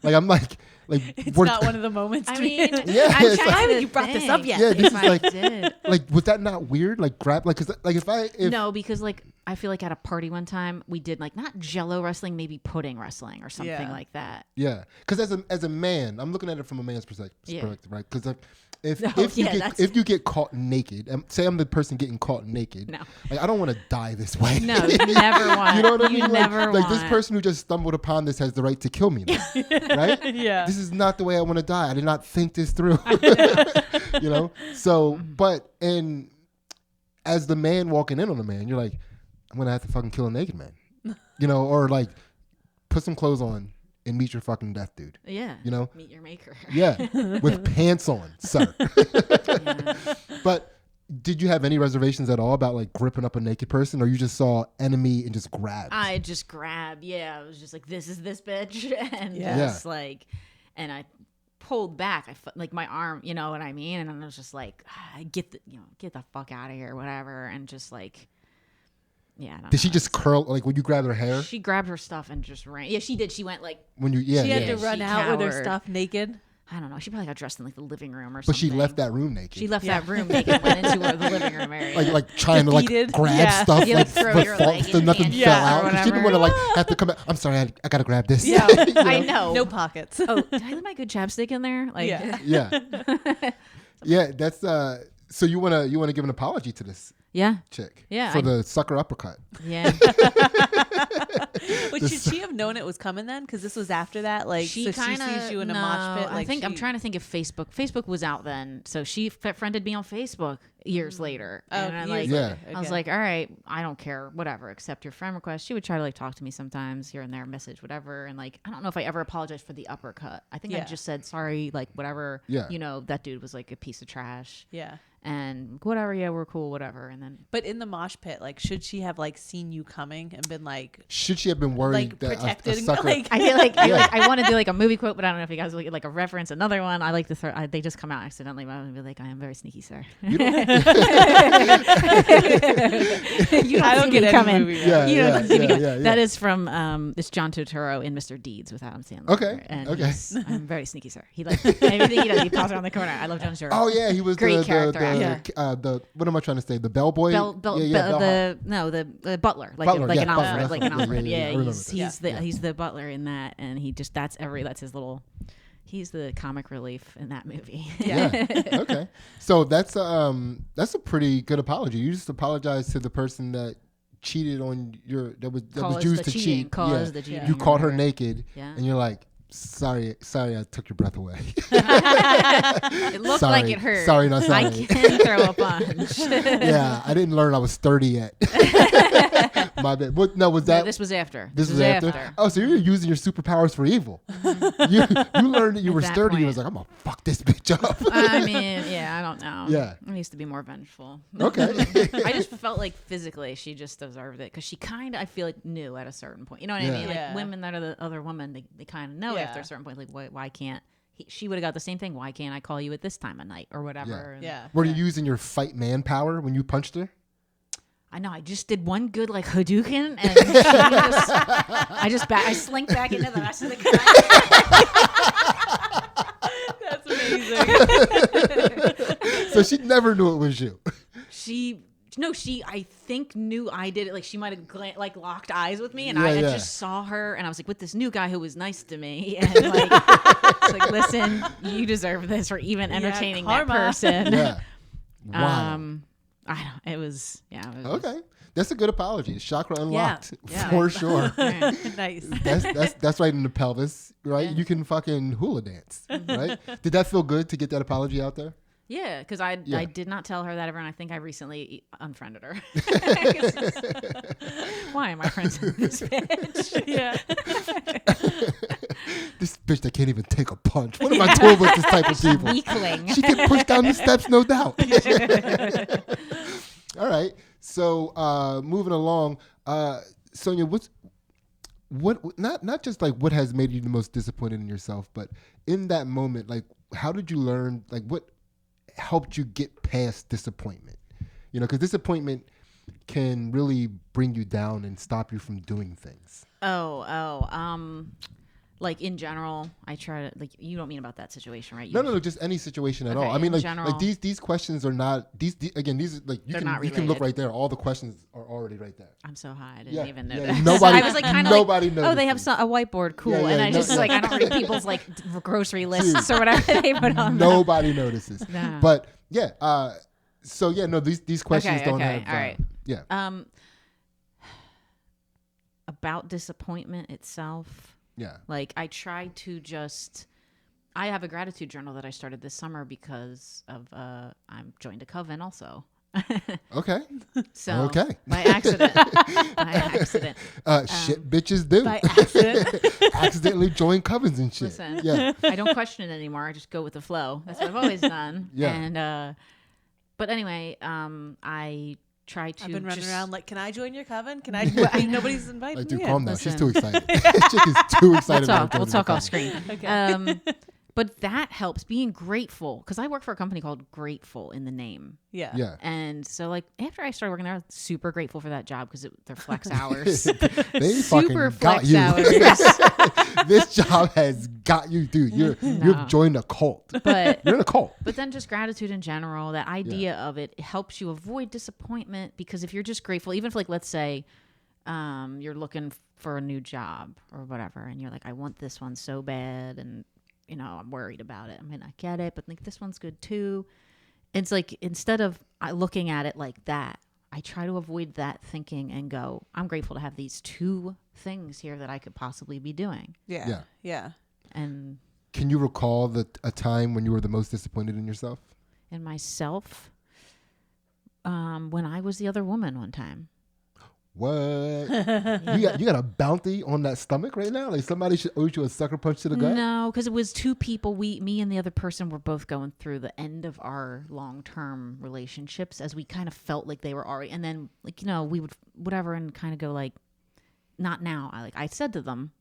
Speaker 2: Like, I'm like
Speaker 4: It's not one of the moments.
Speaker 3: I
Speaker 4: to
Speaker 3: mean,
Speaker 4: be-
Speaker 2: Yeah,
Speaker 3: I'm
Speaker 2: it's
Speaker 3: trying
Speaker 2: like-
Speaker 3: to
Speaker 4: haven't you brought this up
Speaker 3: think
Speaker 4: yet?
Speaker 2: Yeah, this
Speaker 3: if
Speaker 2: is
Speaker 3: I
Speaker 2: like-
Speaker 3: did.
Speaker 2: like, was that not weird? Like, grab, like, cause, like, if
Speaker 3: No, because like I feel like at a party one time we did like not Jello wrestling, maybe pudding wrestling or something like that.
Speaker 2: Yeah, because as a man, I'm looking at it from a man's perspective, right? Because if you get caught naked, say I'm the person getting caught naked, like I don't want to die this way.
Speaker 3: No, you never want.
Speaker 2: You know what I mean?
Speaker 3: Never
Speaker 2: like this person who just stumbled upon this has the right to kill me now, right?
Speaker 4: Yeah.
Speaker 2: This is not the way I want to die. I did not think this through. You know. So, and as the man walking in on a man, you're like, I'm gonna have to fucking kill a naked man, you know, or like put some clothes on and meet your fucking death, dude.
Speaker 3: Yeah.
Speaker 2: You know?
Speaker 3: Meet your maker.
Speaker 2: Yeah. With pants on, sir.
Speaker 3: Yeah.
Speaker 2: But did you have any reservations at all about like gripping up a naked person, or you just saw enemy and just grabbed?
Speaker 3: I just grabbed. Yeah. I was just like, this is this bitch. And
Speaker 2: Yeah.
Speaker 3: like, and I pulled back. Like my arm, you know what I mean? And I was just like, get the fuck out of here, whatever. And just like, yeah.
Speaker 2: Did she just curl, like when you grabbed her hair?
Speaker 3: She grabbed her stuff and just ran. Yeah, she did. She went like,
Speaker 2: When you,
Speaker 4: She had to
Speaker 3: She
Speaker 4: run out with her
Speaker 3: cowered.
Speaker 4: stuff naked.
Speaker 3: I don't know. She probably got dressed in like the living room or something.
Speaker 2: but she left that room naked.
Speaker 3: She left that room naked, went into the living room area.
Speaker 2: like trying to like
Speaker 4: Defeated.
Speaker 2: grab
Speaker 4: Yeah.
Speaker 2: stuff,
Speaker 3: You, like, throw
Speaker 2: but
Speaker 3: your
Speaker 2: fall,
Speaker 3: leg
Speaker 2: so
Speaker 3: in
Speaker 2: nothing
Speaker 3: the
Speaker 2: fell
Speaker 3: end,
Speaker 2: out.
Speaker 3: or
Speaker 2: She didn't want to like have to come back. I'm sorry, I gotta grab this.
Speaker 4: Yeah.
Speaker 2: You know?
Speaker 3: I know.
Speaker 4: No pockets.
Speaker 3: Oh, did I leave my good chapstick in there? Like,
Speaker 4: Yeah.
Speaker 2: Yeah. Yeah, that's so you wanna give an apology to this
Speaker 3: yeah,
Speaker 2: chick
Speaker 3: Yeah,
Speaker 2: for the sucker uppercut.
Speaker 3: yeah.
Speaker 4: But should she have known it was coming then? Because this was after that. Like,
Speaker 3: She
Speaker 4: so she
Speaker 3: kind
Speaker 4: sees you in a mosh pit. Like,
Speaker 3: I'm trying to think if Facebook was out then, so she friended me on Facebook years later, and I like,
Speaker 2: Yeah.
Speaker 3: I was like, all right, I don't care, whatever, accept your friend request. She would try to like talk to me sometimes here and there, message, whatever, and like, I don't know if I ever apologized for the uppercut. I think I just said sorry, like whatever.
Speaker 2: Yeah.
Speaker 3: You know, that dude was like a piece of trash.
Speaker 4: yeah.
Speaker 3: And whatever, yeah, we're cool, whatever. And then
Speaker 4: But in the mosh pit, like, should she have like seen you coming and been like,
Speaker 2: Should she have been worried
Speaker 4: like
Speaker 2: that a
Speaker 4: protected?
Speaker 2: sucker?
Speaker 4: Like,
Speaker 3: I feel like I want to do like a movie quote, but I don't know if you guys will get like a reference. Another one I like to throw. They just come out accidentally. But I'm gonna be like, I am very sneaky, sir. You don't
Speaker 4: I don't
Speaker 3: see
Speaker 4: get
Speaker 3: me
Speaker 4: any
Speaker 3: coming.
Speaker 4: movie
Speaker 2: Yeah,
Speaker 3: You don't see me coming.
Speaker 2: yeah.
Speaker 3: That is from it's John Turturro in Mr. Deeds with Adam Sandler.
Speaker 2: Okay,
Speaker 3: And
Speaker 2: okay.
Speaker 3: I'm very sneaky, sir. He like everything he does. He pops around the corner. I love John Turturro.
Speaker 2: Oh yeah, he was
Speaker 3: Great
Speaker 2: the
Speaker 3: character
Speaker 2: the what am I trying to say? The bellboy.
Speaker 3: the butler, like
Speaker 2: Butler,
Speaker 3: like
Speaker 2: yeah,
Speaker 3: an
Speaker 2: butler,
Speaker 3: Alfred,
Speaker 2: that's
Speaker 3: like
Speaker 2: what
Speaker 3: an
Speaker 2: it was.
Speaker 3: Alfred.
Speaker 2: Yeah,
Speaker 3: Yeah,
Speaker 2: I remember
Speaker 3: he's the butler in that, and he just that's his little. He's the comic relief in that movie.
Speaker 2: Yeah. Okay. So that's a pretty good apology. You just apologize to the person that cheated on that was used to cheat.
Speaker 3: The cheating.
Speaker 2: You
Speaker 3: or
Speaker 2: caught her
Speaker 3: whatever.
Speaker 2: naked,
Speaker 3: Yeah.
Speaker 2: and you're like, sorry, I took your breath away.
Speaker 3: It looked
Speaker 2: Sorry.
Speaker 3: like it hurt.
Speaker 2: Sorry, not
Speaker 3: I
Speaker 2: sorry.
Speaker 3: can throw a punch.
Speaker 2: Yeah, I didn't learn I was 30 yet. My bad. Was
Speaker 3: No,
Speaker 2: that?
Speaker 3: this was after.
Speaker 2: This was after. Oh, so you're using your superpowers for evil. You learned that you
Speaker 3: At
Speaker 2: were
Speaker 3: that
Speaker 2: 30. You
Speaker 3: point.
Speaker 2: was like, I'm gonna fuck this bitch up.
Speaker 3: I mean, yeah, I don't know.
Speaker 2: Yeah.
Speaker 3: I used to be more vengeful.
Speaker 2: Okay.
Speaker 3: I just felt like physically she just deserved it because she kind of, I feel like, knew at a certain point. You know what
Speaker 2: Yeah.
Speaker 3: I mean? Like
Speaker 4: Yeah.
Speaker 3: women that are the other women, they kind of know
Speaker 4: Yeah.
Speaker 3: after a certain point, like, why can't she would have got the same thing? Why can't I call you at this time of night or whatever?
Speaker 2: Yeah.
Speaker 3: And
Speaker 4: yeah.
Speaker 2: Were you using your fight man power when you punched her?
Speaker 3: I know. I just did one good like Hadouken, and I slinked back into the rest of the guy.
Speaker 4: That's amazing.
Speaker 2: So she never knew it was you.
Speaker 3: She I think knew I did it. Like she might have locked eyes with me, and
Speaker 2: Yeah,
Speaker 3: I
Speaker 2: yeah.
Speaker 3: just saw her, and I was like with this new guy who was nice to me, and like, it's like, listen, you deserve this for even entertaining that
Speaker 4: karma.
Speaker 3: person.
Speaker 2: Yeah. Wow.
Speaker 3: I don't. It was
Speaker 2: Okay. That's a good apology. Chakra unlocked
Speaker 3: Yeah.
Speaker 2: for sure.
Speaker 3: Yeah.
Speaker 4: Nice.
Speaker 2: That's right in the pelvis, right?
Speaker 3: Yeah.
Speaker 2: You can fucking hula dance, right? Did that feel good to get that apology out there?
Speaker 3: Yeah, because I
Speaker 2: Yeah.
Speaker 3: did not tell her that ever, and I think I recently unfriended her. Why am I friends with this bitch?
Speaker 4: Yeah.
Speaker 2: This bitch that can't even take a punch. What am I doing with this type of people?
Speaker 3: Weakling.
Speaker 2: She can push down the steps, no doubt. All right. So moving along, Sonia, what not just like what has made you the most disappointed in yourself, but in that moment, like how did you learn? Like what helped you get past disappointment? You know, because disappointment can really bring you down and stop you from doing things.
Speaker 3: Like in general, I try to, like, you don't mean about that situation, right?
Speaker 2: No, just any situation at
Speaker 3: Okay,
Speaker 2: all. I mean,
Speaker 3: in
Speaker 2: like
Speaker 3: general,
Speaker 2: these questions are not again. These are like you
Speaker 3: They're
Speaker 2: can
Speaker 3: not
Speaker 2: you can look
Speaker 3: related.
Speaker 2: right there. All the questions are already right there.
Speaker 3: I'm so high. I didn't
Speaker 2: Yeah,
Speaker 3: even
Speaker 2: yeah,
Speaker 3: notice.
Speaker 2: nobody-
Speaker 3: I was like kind of
Speaker 2: nobody
Speaker 3: like, oh, they have
Speaker 2: notices.
Speaker 3: a whiteboard, cool.
Speaker 2: Yeah,
Speaker 3: and I
Speaker 2: no,
Speaker 3: just
Speaker 2: no.
Speaker 3: like, I don't read people's like grocery lists or whatever they put on them.
Speaker 2: Nobody notices.
Speaker 3: No.
Speaker 2: But yeah, so yeah, no, these questions don't have.
Speaker 3: All right.
Speaker 2: Yeah,
Speaker 3: About disappointment itself.
Speaker 2: yeah.
Speaker 3: Like I try to I have a gratitude journal that I started this summer because of I'm joined a coven also.
Speaker 2: Okay.
Speaker 3: So
Speaker 2: Okay.
Speaker 3: by accident.
Speaker 2: Shit bitches do.
Speaker 4: By accident.
Speaker 2: Accidentally join covens and shit.
Speaker 3: Listen.
Speaker 2: Yeah.
Speaker 3: I don't question it anymore. I just go with the flow. That's what I've always done.
Speaker 2: Yeah.
Speaker 3: And but anyway, I try to
Speaker 4: I've been running
Speaker 3: just,
Speaker 4: around like, can I join your coven? Can I? Nobody's invited
Speaker 2: Like, dude,
Speaker 4: me.
Speaker 2: calm down.
Speaker 3: Listen.
Speaker 2: She's too excited. Chick is too excited.
Speaker 3: We'll talk off screen.
Speaker 4: Okay.
Speaker 3: But that helps being grateful because I work for a company called Grateful in the name.
Speaker 4: Yeah.
Speaker 2: Yeah.
Speaker 3: And so, like, after I started working there, I was super grateful for that job because they're flex hours.
Speaker 2: They
Speaker 3: Super
Speaker 2: fucking got
Speaker 3: flex
Speaker 2: you.
Speaker 3: hours.
Speaker 2: This job has got you, dude. You've joined a cult.
Speaker 3: But
Speaker 2: You're in a cult.
Speaker 3: But then just gratitude in general, that idea of it helps you avoid disappointment because if you're just grateful, even if, like, let's say you're looking for a new job or whatever, and you're like, I want this one so bad, and, you know, I'm worried about it. I mean, I get it, but like this one's good too. It's like, instead of looking at it like that, I try to avoid that thinking and go, I'm grateful to have these two things here that I could possibly be doing.
Speaker 4: Yeah. Yeah.
Speaker 3: And
Speaker 2: Can you recall a time when you were the most disappointed in yourself?
Speaker 3: in myself, when I was the other woman one time.
Speaker 2: What? You got a bounty on that stomach right now? Like somebody should owe you a sucker punch to the gut?
Speaker 3: No, because it was two people. Me and the other person were both going through the end of our long-term relationships, as we kind of felt like they were already. And then, like, you know, we would whatever and kind of go like, not now. I said to them,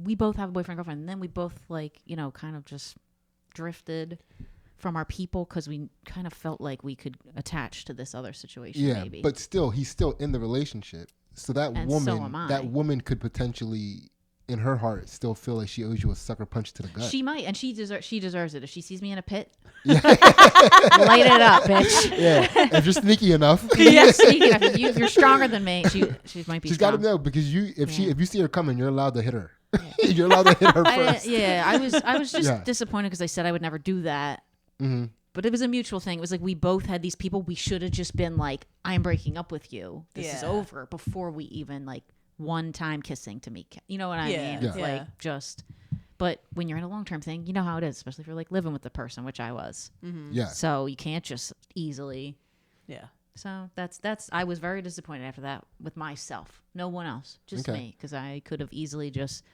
Speaker 3: we both have a boyfriend, girlfriend, and then we both, like, you know, kind of just drifted from our people because we kind of felt like we could attach to this other situation.
Speaker 2: Yeah,
Speaker 3: maybe.
Speaker 2: but still, he's still in the relationship. So that
Speaker 3: And so
Speaker 2: woman,
Speaker 3: am I.
Speaker 2: that woman could potentially, in her heart, still feel like she owes you a sucker punch to the gut.
Speaker 3: She might, and she deserves it. If she sees me in a pit, light it up, bitch.
Speaker 2: Yeah, if you're sneaky enough,
Speaker 3: Yes, if you're stronger than me, she might be.
Speaker 2: she's got to
Speaker 3: strong.
Speaker 2: know because if you see her coming, you're allowed to hit her. You're allowed to hit her first.
Speaker 3: I was just
Speaker 2: Yeah.
Speaker 3: disappointed because I said I would never do that.
Speaker 2: Mm-hmm.
Speaker 3: But it was a mutual thing. It was like we both had these people. We should have just been like, I'm breaking up with you. This is
Speaker 4: Yeah.
Speaker 3: over before we even like one time kissing to me. You know what I
Speaker 4: Yeah.
Speaker 3: mean? It's
Speaker 4: Yeah.
Speaker 3: like just. But when you're in a long term thing, you know how it is, especially if you're like living with the person, which I was.
Speaker 2: Yeah.
Speaker 3: So you can't just easily.
Speaker 4: Yeah.
Speaker 3: So that's. I was very disappointed after that with myself. No one else, just
Speaker 2: Okay.
Speaker 3: me, because I could have easily just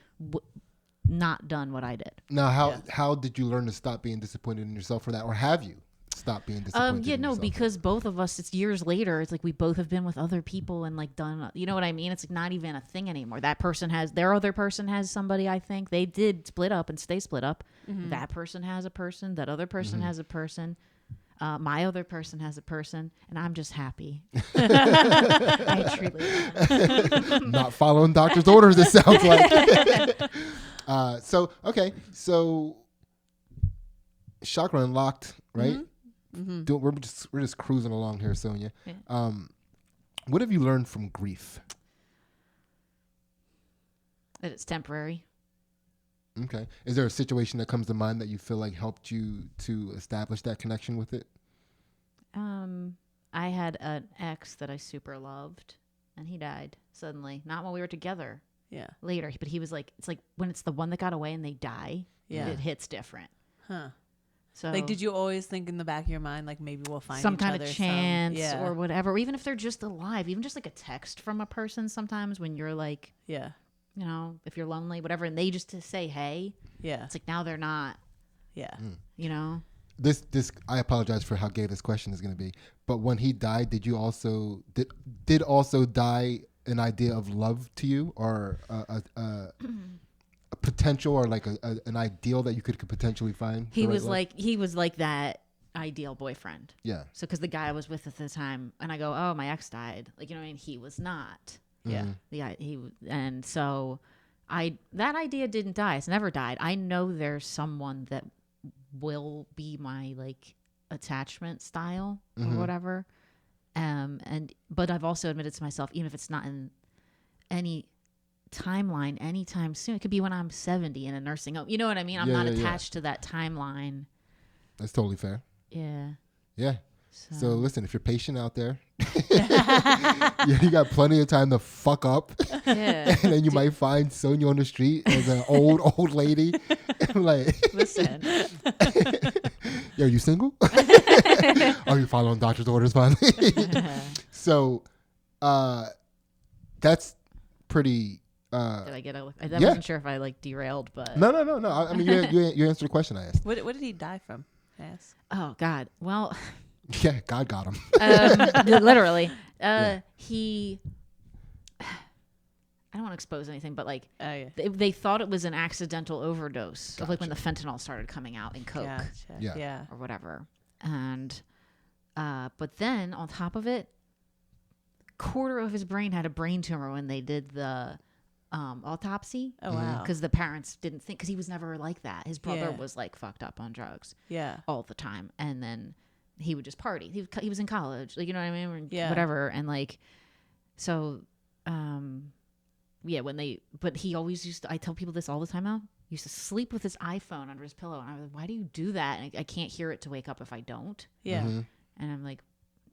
Speaker 3: not done what I did.
Speaker 2: Now, how did you learn to stop being disappointed in yourself for that, or have you stopped being disappointed? in yourself?
Speaker 3: Because both of us, it's years later. It's like we both have been with other people and like done. You know what I mean? It's like not even a thing anymore. That person their other person has somebody. I think they did split up and stay split up.
Speaker 4: Mm-hmm.
Speaker 3: That person has a person. That other person has a person. My other person has a person, and I'm just happy. I truly am.
Speaker 2: Not following doctor's orders. It sounds like. So Chakra unlocked, right?
Speaker 4: Mm-hmm.
Speaker 2: We're just cruising along here, Sonia.
Speaker 3: Yeah.
Speaker 2: What have you learned from grief?
Speaker 3: That it's temporary.
Speaker 2: Okay. Is there a situation that comes to mind that you feel like helped you to establish that connection with it?
Speaker 3: I had an ex that I super loved, and he died suddenly. Not while we were together.
Speaker 4: Yeah.
Speaker 3: Later, but he was like, it's like when it's the one that got away and they die.
Speaker 4: Yeah.
Speaker 3: It hits different.
Speaker 4: Huh.
Speaker 3: So
Speaker 4: Like, did you always think in the back of your mind, like, maybe we'll find
Speaker 3: some
Speaker 4: each
Speaker 3: kind
Speaker 4: other
Speaker 3: of chance
Speaker 4: yeah.
Speaker 3: or whatever, or even if they're just alive, even just like a text from a person sometimes when you're like,
Speaker 4: Yeah.
Speaker 3: you know, if you're lonely, whatever, and they just to say, hey,
Speaker 4: Yeah.
Speaker 3: it's like now they're not,
Speaker 4: Yeah.
Speaker 3: you know.
Speaker 2: This I apologize for how gay this question is going to be, but when he died, did you also did also die an idea of love to you, or a potential, or like an ideal that you could potentially find?
Speaker 3: He was like that ideal boyfriend.
Speaker 2: Yeah.
Speaker 3: So because the guy I was with at the time, and I go, oh, my ex died. Like, you know what I mean? He was not.
Speaker 4: Yeah.
Speaker 3: And so that idea didn't die. It's never died. I know there's someone that will be my like attachment style or whatever. But I've also admitted to myself, even if it's not in any timeline anytime soon, it could be when I'm 70 in a nursing home. You know what I mean? I'm not attached to that timeline.
Speaker 2: That's totally fair.
Speaker 3: Yeah.
Speaker 2: Yeah. So listen, if you're patient out there, you got plenty of time to fuck up.
Speaker 3: Yeah.
Speaker 2: And then you might find Sonia on the street as an old lady. Like,
Speaker 3: Listen.
Speaker 2: Yo, you single? Are you following doctor's orders finally? So that's pretty.
Speaker 3: Did I get a? I wasn't sure if I like derailed, but
Speaker 2: No. I mean, you answered the question I asked.
Speaker 4: What did he die from? Yes.
Speaker 3: Oh God. Well.
Speaker 2: Yeah, God got him.
Speaker 3: Literally. He. I don't want to expose anything, but like they thought it was an accidental overdose of like when the fentanyl started coming out in Coke, or whatever, and but then on top of it, quarter of his brain had a brain tumor when they did the autopsy.
Speaker 4: Oh wow!
Speaker 3: Because the parents didn't think, because he was never like that. His brother was like fucked up on drugs, all the time, and then he would just party. He was in college, like, you know what I mean, or whatever, and like so. But he always used to, I tell people this all the time now, he used to sleep with his iPhone under his pillow. And I was like, why do you do that? And I can't hear it to wake up if I don't.
Speaker 4: Yeah.
Speaker 3: And I'm like,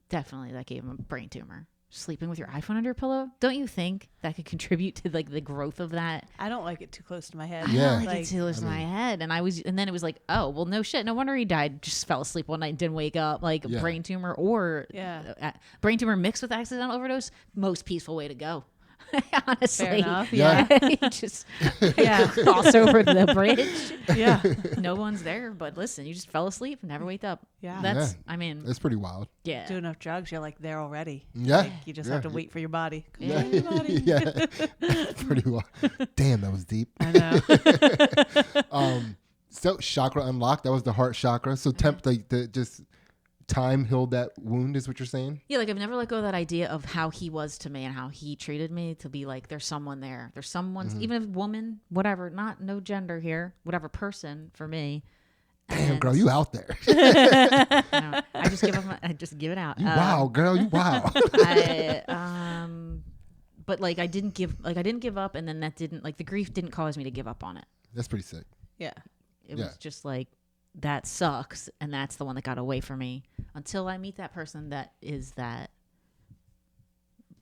Speaker 3: definitely that gave him a brain tumor. Sleeping with your iPhone under your pillow? Don't you think that could contribute to like the growth of that?
Speaker 4: I don't like it too close to my head.
Speaker 2: Yeah.
Speaker 3: I don't like it too close to my head. And then it was like, oh, well, no shit. No wonder he died. Just fell asleep one night and didn't wake up. Like a brain tumor or brain tumor mixed with accidental overdose. Most peaceful way to go. Honestly,
Speaker 4: fair enough.
Speaker 3: Just cross over the bridge.
Speaker 4: Yeah,
Speaker 3: no one's there. But listen, you just fell asleep and never waked up.
Speaker 4: Yeah,
Speaker 3: I mean,
Speaker 2: it's pretty wild.
Speaker 3: Yeah,
Speaker 4: do enough drugs, you're like there already.
Speaker 2: Yeah,
Speaker 4: like, you just have to wait for your body.
Speaker 2: Yeah, pretty wild. Damn, that was deep.
Speaker 4: I know.
Speaker 2: So chakra unlocked. That was the heart chakra. So just time healed that wound, is what you're saying?
Speaker 3: Yeah, like I've never let go of that idea of how he was to me and how he treated me, to be like, there's someone there. There's someone, even if woman, whatever, no gender here, whatever person for me.
Speaker 2: Damn, girl, you out there.
Speaker 3: I just give up. I just give it out.
Speaker 2: You wow, girl, you wow.
Speaker 3: But like I didn't give up, and then that didn't, like, the grief didn't cause me to give up on it.
Speaker 2: That's pretty sick.
Speaker 4: Yeah.
Speaker 3: It was just like, that sucks, and that's the one that got away from me until I meet that person that is that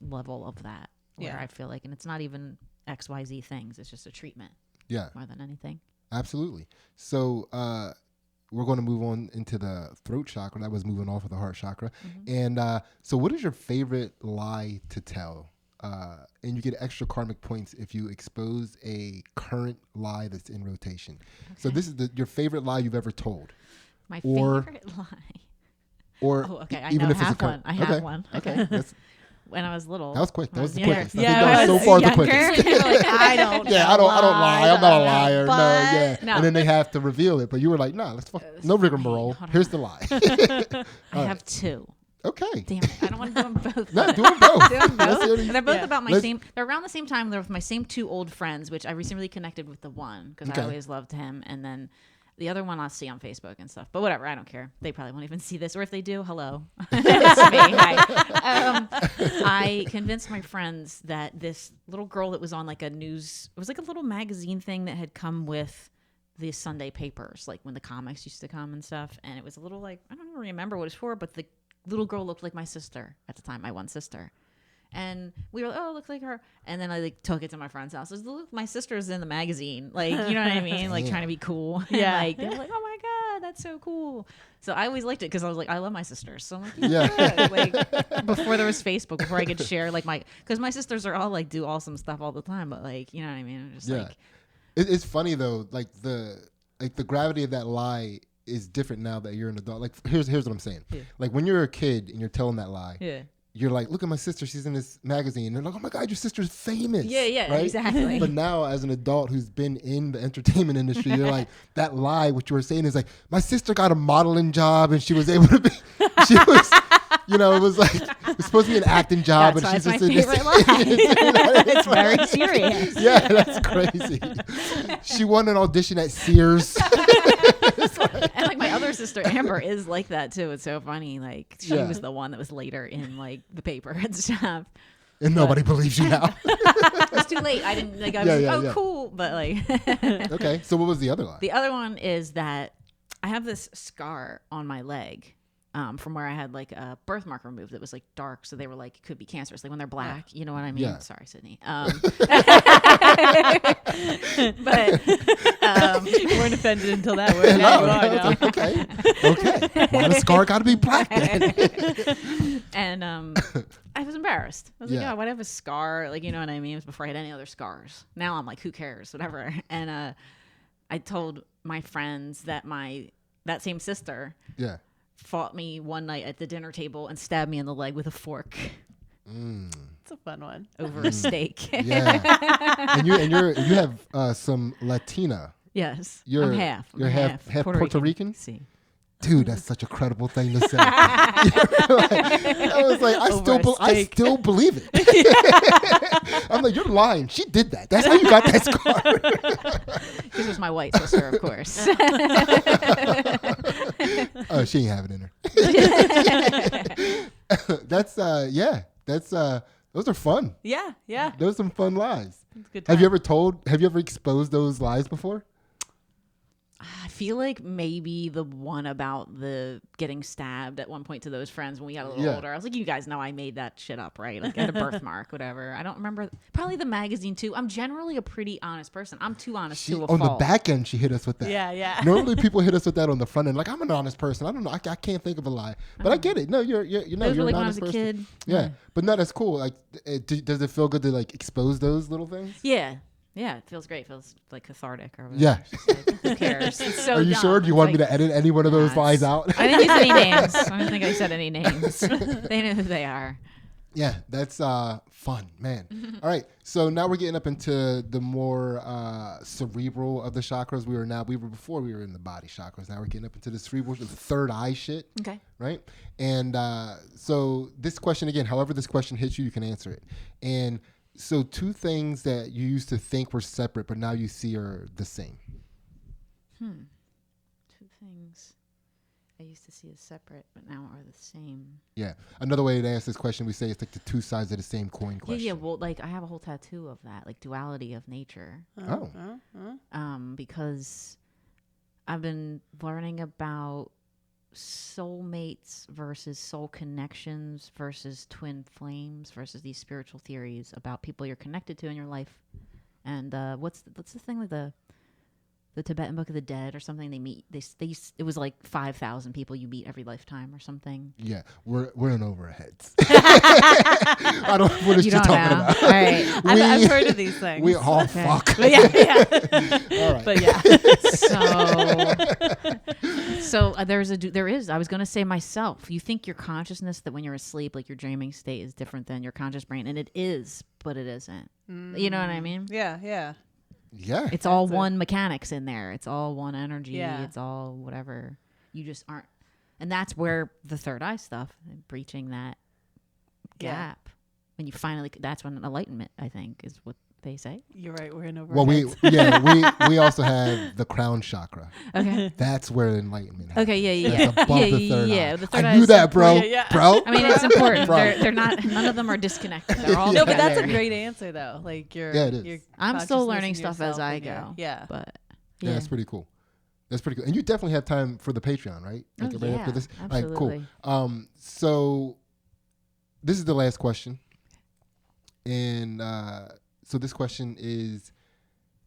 Speaker 3: level of that, where I feel like, and it's not even XYZ things, it's just a treatment more than anything.
Speaker 2: Absolutely. So we're going to move on into the throat chakra. That was moving off of the heart chakra. And so what is your favorite lie to tell? And you get extra karmic points if you expose a current lie that's in rotation. Okay. So this is your favorite lie you've ever told.
Speaker 3: My favorite lie.
Speaker 2: Or
Speaker 3: okay.
Speaker 2: Even if
Speaker 3: have
Speaker 2: it's
Speaker 3: one. I have one.
Speaker 2: Okay.
Speaker 3: when I was little.
Speaker 2: That was quick. That was the quickest.
Speaker 4: Yeah,
Speaker 2: that was so far the quickest.
Speaker 3: Like, I don't.
Speaker 2: I don't lie. I'm not a liar.
Speaker 3: No.
Speaker 2: And then they have to reveal it, but you were like, nah, let's fuck. No rigmarole. Here's the lie.
Speaker 3: I have two.
Speaker 2: Okay.
Speaker 3: Damn it. I don't want to do them both.
Speaker 2: Not do them both.
Speaker 3: Do them both. And they're both about my same. They're around the same time. They're with my same two old friends, which I recently connected with the one because I always loved him, and then the other one I'll see on Facebook and stuff. But whatever, I don't care. They probably won't even see this, or if they do, hello, it's me. Hi. I convinced my friends that this little girl that was on like a news, it was like a little magazine thing that had come with the Sunday papers, like when the comics used to come and stuff, and it was a little like, I don't even remember what it's for, but the little girl looked like my sister at the time, my one sister. And we were like, oh, it looks like her. And then I like took it to my friend's house. I was like, look, my sister's in the magazine. Like, you know what I mean? Like trying to be cool.
Speaker 4: Yeah.
Speaker 3: Like, they were like, oh my God, that's so cool. So I always liked it because I was like, I love my sisters. So I'm like, yeah. Like before there was Facebook, before I could share like because my sisters are all like do awesome stuff all the time. But like, you know what I mean? Just like.
Speaker 2: It's funny though, like the gravity of that lie is different now that you're an adult. Like here's what I'm saying. Yeah. Like when you're a kid and you're telling that lie, you're like, look at my sister, she's in this magazine. And they're like, oh my God, your sister's famous.
Speaker 3: Yeah,
Speaker 2: right?
Speaker 3: Exactly.
Speaker 2: But now as an adult who's been in the entertainment industry, you're like, that lie, what you were saying is like, my sister got a modeling job and she was able to be, You know, it was like it was supposed to be an acting job,
Speaker 3: That's why
Speaker 2: and she's
Speaker 3: it's my
Speaker 2: just in
Speaker 3: favorite line.
Speaker 2: this.
Speaker 3: It's very serious.
Speaker 2: Yeah, that's crazy. She won an audition at Sears.
Speaker 3: And like my other sister Amber is like that too. It's so funny. Like she
Speaker 2: Yeah.
Speaker 3: was the one that was later in like the paper and stuff.
Speaker 2: And nobody believes you now.
Speaker 3: It's too late. I didn't like. I was
Speaker 2: Yeah,
Speaker 3: like,
Speaker 2: yeah,
Speaker 3: oh,
Speaker 2: yeah.
Speaker 3: cool. But like,
Speaker 2: Okay, so what was the other line?
Speaker 3: the other one is that I have this scar on my leg. From where I had like a birthmark removed that was like dark, so they were like it could be cancerous. Like when they're black, you know what I mean?
Speaker 2: Yeah.
Speaker 3: Sorry, Sydney. But
Speaker 4: You weren't offended until that word. Now you are now.
Speaker 2: Okay. Why the scar got to be black then?
Speaker 3: and I was embarrassed. I was like,
Speaker 2: Yeah.
Speaker 3: oh, why do I have a scar? Like, you know what I mean? It was before I had any other scars. Now I'm like, who cares? Whatever. And I told my friends that that same sister
Speaker 2: Yeah.
Speaker 3: fought me one night at the dinner table and stabbed me in the leg with a fork
Speaker 4: It's a fun one.
Speaker 3: over a steak.
Speaker 2: Yeah. and you have some Latina.
Speaker 3: Yes,
Speaker 2: You're
Speaker 3: I'm half.
Speaker 2: You're half Puerto Rican?
Speaker 3: See,
Speaker 2: Dude, that's such a credible thing to say. I was like, I still believe it. I'm like, you're lying. She did that. That's how you got that scar.
Speaker 3: this was my white sister, of course.
Speaker 2: Oh, she ain't have it in her. That's those are fun.
Speaker 4: Yeah.
Speaker 2: Those are some fun lies.
Speaker 4: It's a good
Speaker 2: Have you
Speaker 4: time.
Speaker 2: ever exposed those lies before?
Speaker 3: I feel like maybe the one about the getting stabbed at one point to those friends when we got a little
Speaker 2: Yeah.
Speaker 3: older. I was like, you guys know I made that shit up, right? Like I had a birthmark, whatever. I don't remember. Probably the magazine too. I'm generally a pretty honest person. I'm too honest to a
Speaker 2: On
Speaker 3: fault.
Speaker 2: the back end, she hit us with that.
Speaker 4: Yeah.
Speaker 2: Normally, people hit us with that on the front end. Like, I'm an honest person. I don't know. I can't think of a lie, but I get it. No, you're
Speaker 3: Those
Speaker 2: you're
Speaker 3: were
Speaker 2: an
Speaker 3: like when I
Speaker 2: honest
Speaker 3: was a
Speaker 2: person.
Speaker 3: kid.
Speaker 2: Yeah, but no, that's cool. Like, does it feel good to like expose those little things?
Speaker 3: Yeah. Yeah, it feels great. It feels like cathartic or whatever.
Speaker 2: Yeah.
Speaker 3: It's just like, who cares? It's so
Speaker 2: Are you
Speaker 3: dumb.
Speaker 2: sure? Do you
Speaker 3: It's
Speaker 2: want
Speaker 3: like,
Speaker 2: me to edit any one of those
Speaker 3: nah,
Speaker 2: lies
Speaker 3: it's-
Speaker 2: out?
Speaker 3: I didn't use any names. I don't think I said any names. They know who they are.
Speaker 2: Yeah, that's fun, man. All right, so now we're getting up into the more cerebral of the chakras. Before we were in the body chakras. Now we're getting up into the cerebral, the third eye shit.
Speaker 3: Okay.
Speaker 2: Right? And so this question again, however this question hits you, you can answer it. And so two things that you used to think were separate, but now you see are the same.
Speaker 3: Two things I used to see as separate, but now are the same.
Speaker 2: Yeah. Another way to answer this question, we say it's like the two sides of the same coin question.
Speaker 3: Yeah. Well, like I have a whole tattoo of that, like duality of nature.
Speaker 2: Oh.
Speaker 3: Because I've been learning about soulmates versus soul connections versus twin flames versus these spiritual theories about people you're connected to in your life. And what's the thing with the Tibetan Book of the Dead or something? They meet. It was like 5,000 people you meet every lifetime or something.
Speaker 2: Yeah, we're in over our heads. I don't know what is
Speaker 3: You
Speaker 2: she
Speaker 3: don't
Speaker 2: talking
Speaker 3: know.
Speaker 2: about.
Speaker 3: All right.
Speaker 4: I've heard of these things.
Speaker 2: We all
Speaker 3: Okay.
Speaker 2: fuck.
Speaker 4: But yeah.
Speaker 2: All right.
Speaker 4: But yeah.
Speaker 3: So there is. I was going to say myself. You think your consciousness that when you're asleep, like your dreaming state is different than your conscious brain, and it is, but it isn't. You know what I mean?
Speaker 4: Yeah.
Speaker 2: Yeah.
Speaker 3: It's all one mechanics in there. It's all one energy.
Speaker 4: Yeah.
Speaker 3: It's all whatever. You just aren't. And that's where the third eye stuff, breaching that gap. When you finally, that's when enlightenment, I think, is what they say.
Speaker 4: You're right. We're in over.
Speaker 2: Well,
Speaker 4: our heads.
Speaker 2: we also have the crown chakra.
Speaker 3: Okay.
Speaker 2: That's where enlightenment happens.
Speaker 3: Okay. Yeah.
Speaker 2: That's above the third eye.
Speaker 3: Yeah. The third eye
Speaker 2: I knew
Speaker 3: is
Speaker 2: that, bro.
Speaker 4: Yeah.
Speaker 2: Bro.
Speaker 3: I mean, it's important.
Speaker 2: Bro.
Speaker 3: They're not. None of them are disconnected. They're all
Speaker 4: No, but that's a
Speaker 3: together.
Speaker 4: great answer though. Like your
Speaker 2: Yeah, it is.
Speaker 4: your
Speaker 3: I'm still
Speaker 4: consciousness
Speaker 3: learning
Speaker 4: and
Speaker 3: stuff as
Speaker 4: yourself
Speaker 3: I
Speaker 4: and your-
Speaker 3: go.
Speaker 4: Yeah.
Speaker 3: But
Speaker 2: Yeah, that's pretty cool. That's pretty cool. And you definitely have time for the Patreon, right?
Speaker 3: Oh,
Speaker 2: Right
Speaker 3: yeah,
Speaker 2: after this.
Speaker 3: absolutely.
Speaker 2: All right, cool. So this is the last question. And so this question is,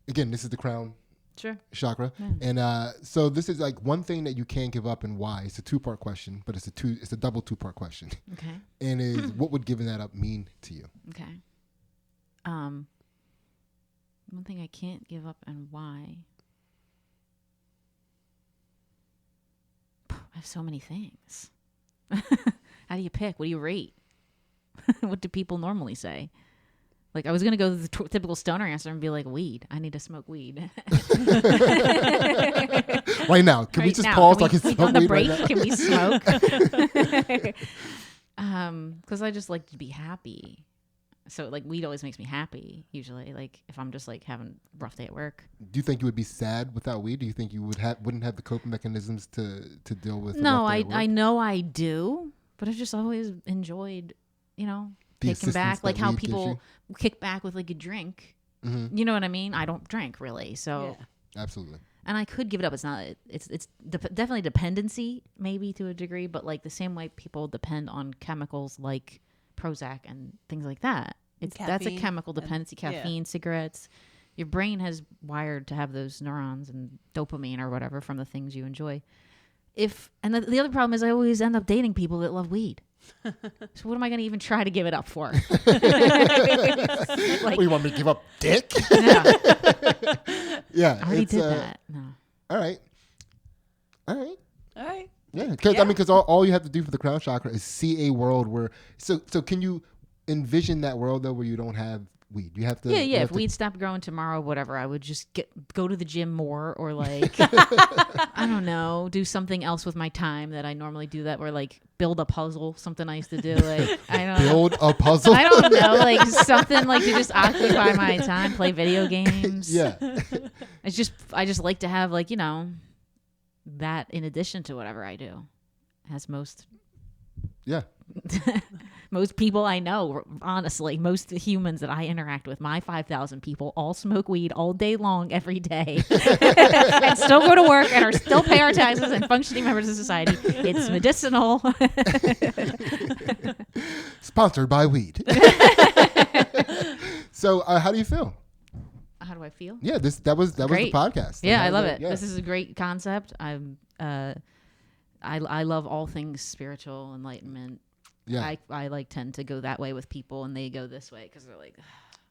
Speaker 2: again, this is the crown
Speaker 3: Sure.
Speaker 2: chakra.
Speaker 3: Yeah.
Speaker 2: And so this is like one thing that you can't give up and why. It's a two-part question, but it's a double two-part question.
Speaker 3: Okay.
Speaker 2: And is what would giving that up mean to you?
Speaker 3: Okay. One thing I can't give up and why. I have so many things. How do you pick? What do you rate? What do people normally say? Like I was gonna go to the typical stoner answer and be like, weed. I need to smoke weed.
Speaker 2: Right now, can we
Speaker 3: Right
Speaker 2: just
Speaker 3: now.
Speaker 2: pause?
Speaker 3: Can
Speaker 2: So I can
Speaker 3: we, on
Speaker 2: smoke
Speaker 3: the
Speaker 2: weed
Speaker 3: break?
Speaker 2: right now?
Speaker 3: Can we smoke? Because I just like to be happy. So like weed always makes me happy usually. Like if I'm just like having a rough day at work.
Speaker 2: Do you think you would be sad without weed? Do you think you wouldn't have the coping mechanisms to deal with?
Speaker 3: No,
Speaker 2: a rough day at work?
Speaker 3: I know I do, but I've just always enjoyed,
Speaker 2: The
Speaker 3: kicking back,
Speaker 2: assistance
Speaker 3: like
Speaker 2: that
Speaker 3: how
Speaker 2: weed gives
Speaker 3: people
Speaker 2: you?
Speaker 3: kick back with like a drink.
Speaker 2: Mm-hmm.
Speaker 3: You know what I mean? I don't drink really, so
Speaker 2: Absolutely.
Speaker 3: and I could give it up. It's not. It's definitely dependency, maybe to a degree, but like the same way people depend on chemicals like Prozac and things like that. That's a chemical dependency. Caffeine, cigarettes. Your brain has wired to have those neurons and dopamine or whatever from the things you enjoy. The other problem is I always end up dating people that love weed. So what am I going to even try to give it up for?
Speaker 2: What do you want me to give up dick?
Speaker 3: Yeah,
Speaker 2: Yeah.
Speaker 3: I already did that. No.
Speaker 2: All right. Yeah, because all you have to do for the crown chakra is see a world where. So can you envision that world though where you don't have weed? You have to.
Speaker 3: Yeah. If weed stopped growing tomorrow, whatever, I would just go to the gym more, or like I don't know, do something else with my time that I normally do. That, or like build a puzzle, something I used to do. Like I don't
Speaker 2: build a puzzle.
Speaker 3: I don't know, like something like to just occupy my time, play video games.
Speaker 2: Yeah.
Speaker 3: I just like to have like that in addition to whatever I do, as most people I know, honestly, most humans that I interact with, my 5,000 people all smoke weed all day long, every day, and still go to work and are still pay our taxes and functioning members of society. It's medicinal.
Speaker 2: Sponsored by weed. So how do you feel?
Speaker 3: How do I feel?
Speaker 2: Yeah, that was the podcast.
Speaker 3: Yeah, I love it.
Speaker 2: Yeah.
Speaker 3: This is a great concept. I love all things spiritual, enlightenment.
Speaker 2: Yeah.
Speaker 3: I tend to go that way with people, and they go this way because they're like,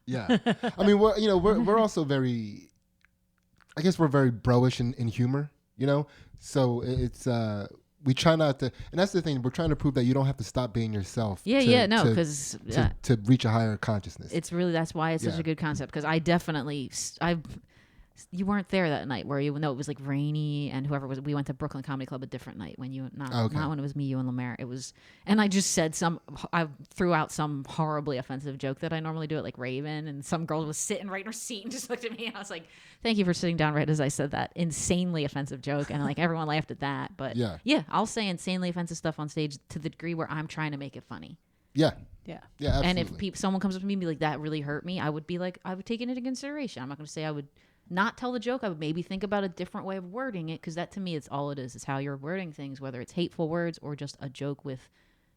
Speaker 2: yeah. I mean, we're also very, I guess we're very bro-ish in humor, So it's we try not to, and that's the thing. We're trying to prove that you don't have to stop being yourself.
Speaker 3: because
Speaker 2: to reach a higher consciousness.
Speaker 3: it's really, that's why it's such a good concept. Because you weren't there that night, were you? No, it was like rainy, and we went to Brooklyn Comedy Club a different night not when it was me, you, and Lemaire. It was, and I just said I threw out some horribly offensive joke that I normally do at like Raven, and some girl was sitting right in her seat and just looked at me, and I was like, "Thank you for sitting down right as I said that insanely offensive joke," and like everyone laughed at that. But yeah, I'll say insanely offensive stuff on stage to the degree where I'm trying to make it funny.
Speaker 2: Yeah.
Speaker 3: Absolutely. And if someone comes up to me and be like, "That really hurt me," I would be like, I would take it into consideration. I'm not going to say I would not tell the joke. I would maybe think about a different way of wording it, because that to me, it's all it is how you're wording things, whether it's hateful words or just a joke with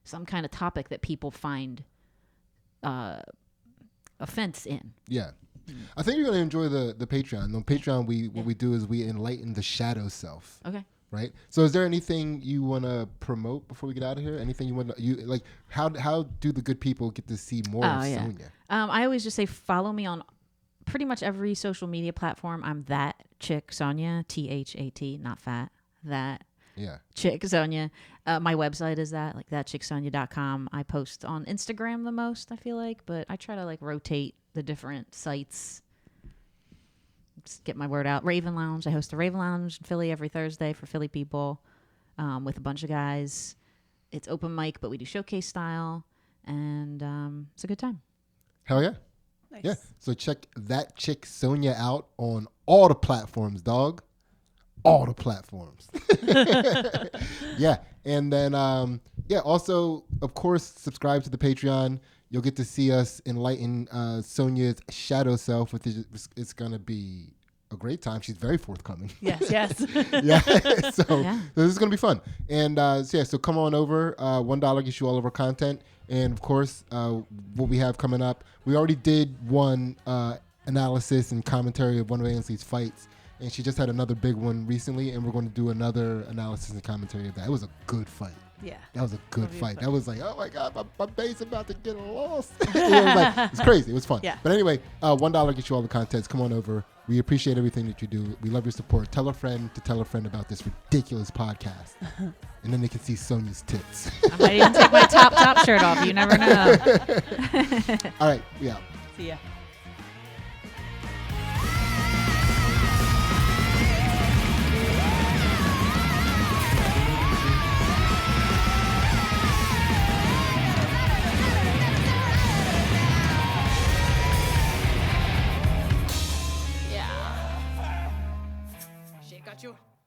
Speaker 3: some kind of topic that people find offense in.
Speaker 2: Yeah. I think you're going to enjoy the Patreon. On Patreon, what we do is we enlighten the shadow self.
Speaker 3: Okay.
Speaker 2: Right. So is there anything you want to promote before we get out of here? Anything you want to, like, how do the good people get to see more of Sonia?
Speaker 3: I always just say follow me on pretty much every social media platform. I'm that chick Sonia, THAT, not fat. That chick Sonia. My website is thatchicksonia.com. I post on Instagram the most, I feel like, but I try to like rotate the different sites. Just get my word out. Raven Lounge. I host a Raven Lounge in Philly every Thursday for Philly people, with a bunch of guys. It's open mic, but we do showcase style, and it's a good time.
Speaker 2: Hell yeah.
Speaker 4: Nice.
Speaker 2: Yeah. So check that chick Sonia out on all the platforms, dog. All the platforms. Yeah. And then, also, of course, subscribe to the Patreon. You'll get to see us enlighten Sonia's shadow self, which it's going to be a great time. She's very forthcoming.
Speaker 4: Yes.
Speaker 2: Yeah. So this is going to be fun. And so come on over. $1 gets you all of our content. And of course, what we have coming up, we already did one analysis and commentary of one of Ainsley's fights. And she just had another big one recently. And we're going to do another analysis and commentary of that. It was a good fight.
Speaker 4: Yeah.
Speaker 2: That was a good fight. That was like, oh my God, my base about to get lost. It's crazy. It was fun.
Speaker 4: Yeah.
Speaker 2: But anyway, $1 gets you all the contents. Come on over. We appreciate everything that you do. We love your support. Tell a friend to tell a friend about this ridiculous podcast. And then they can see Sonia's tits.
Speaker 3: I might even take my top shirt off. You never know.
Speaker 2: All right. We out.
Speaker 4: See ya.
Speaker 1: attitude.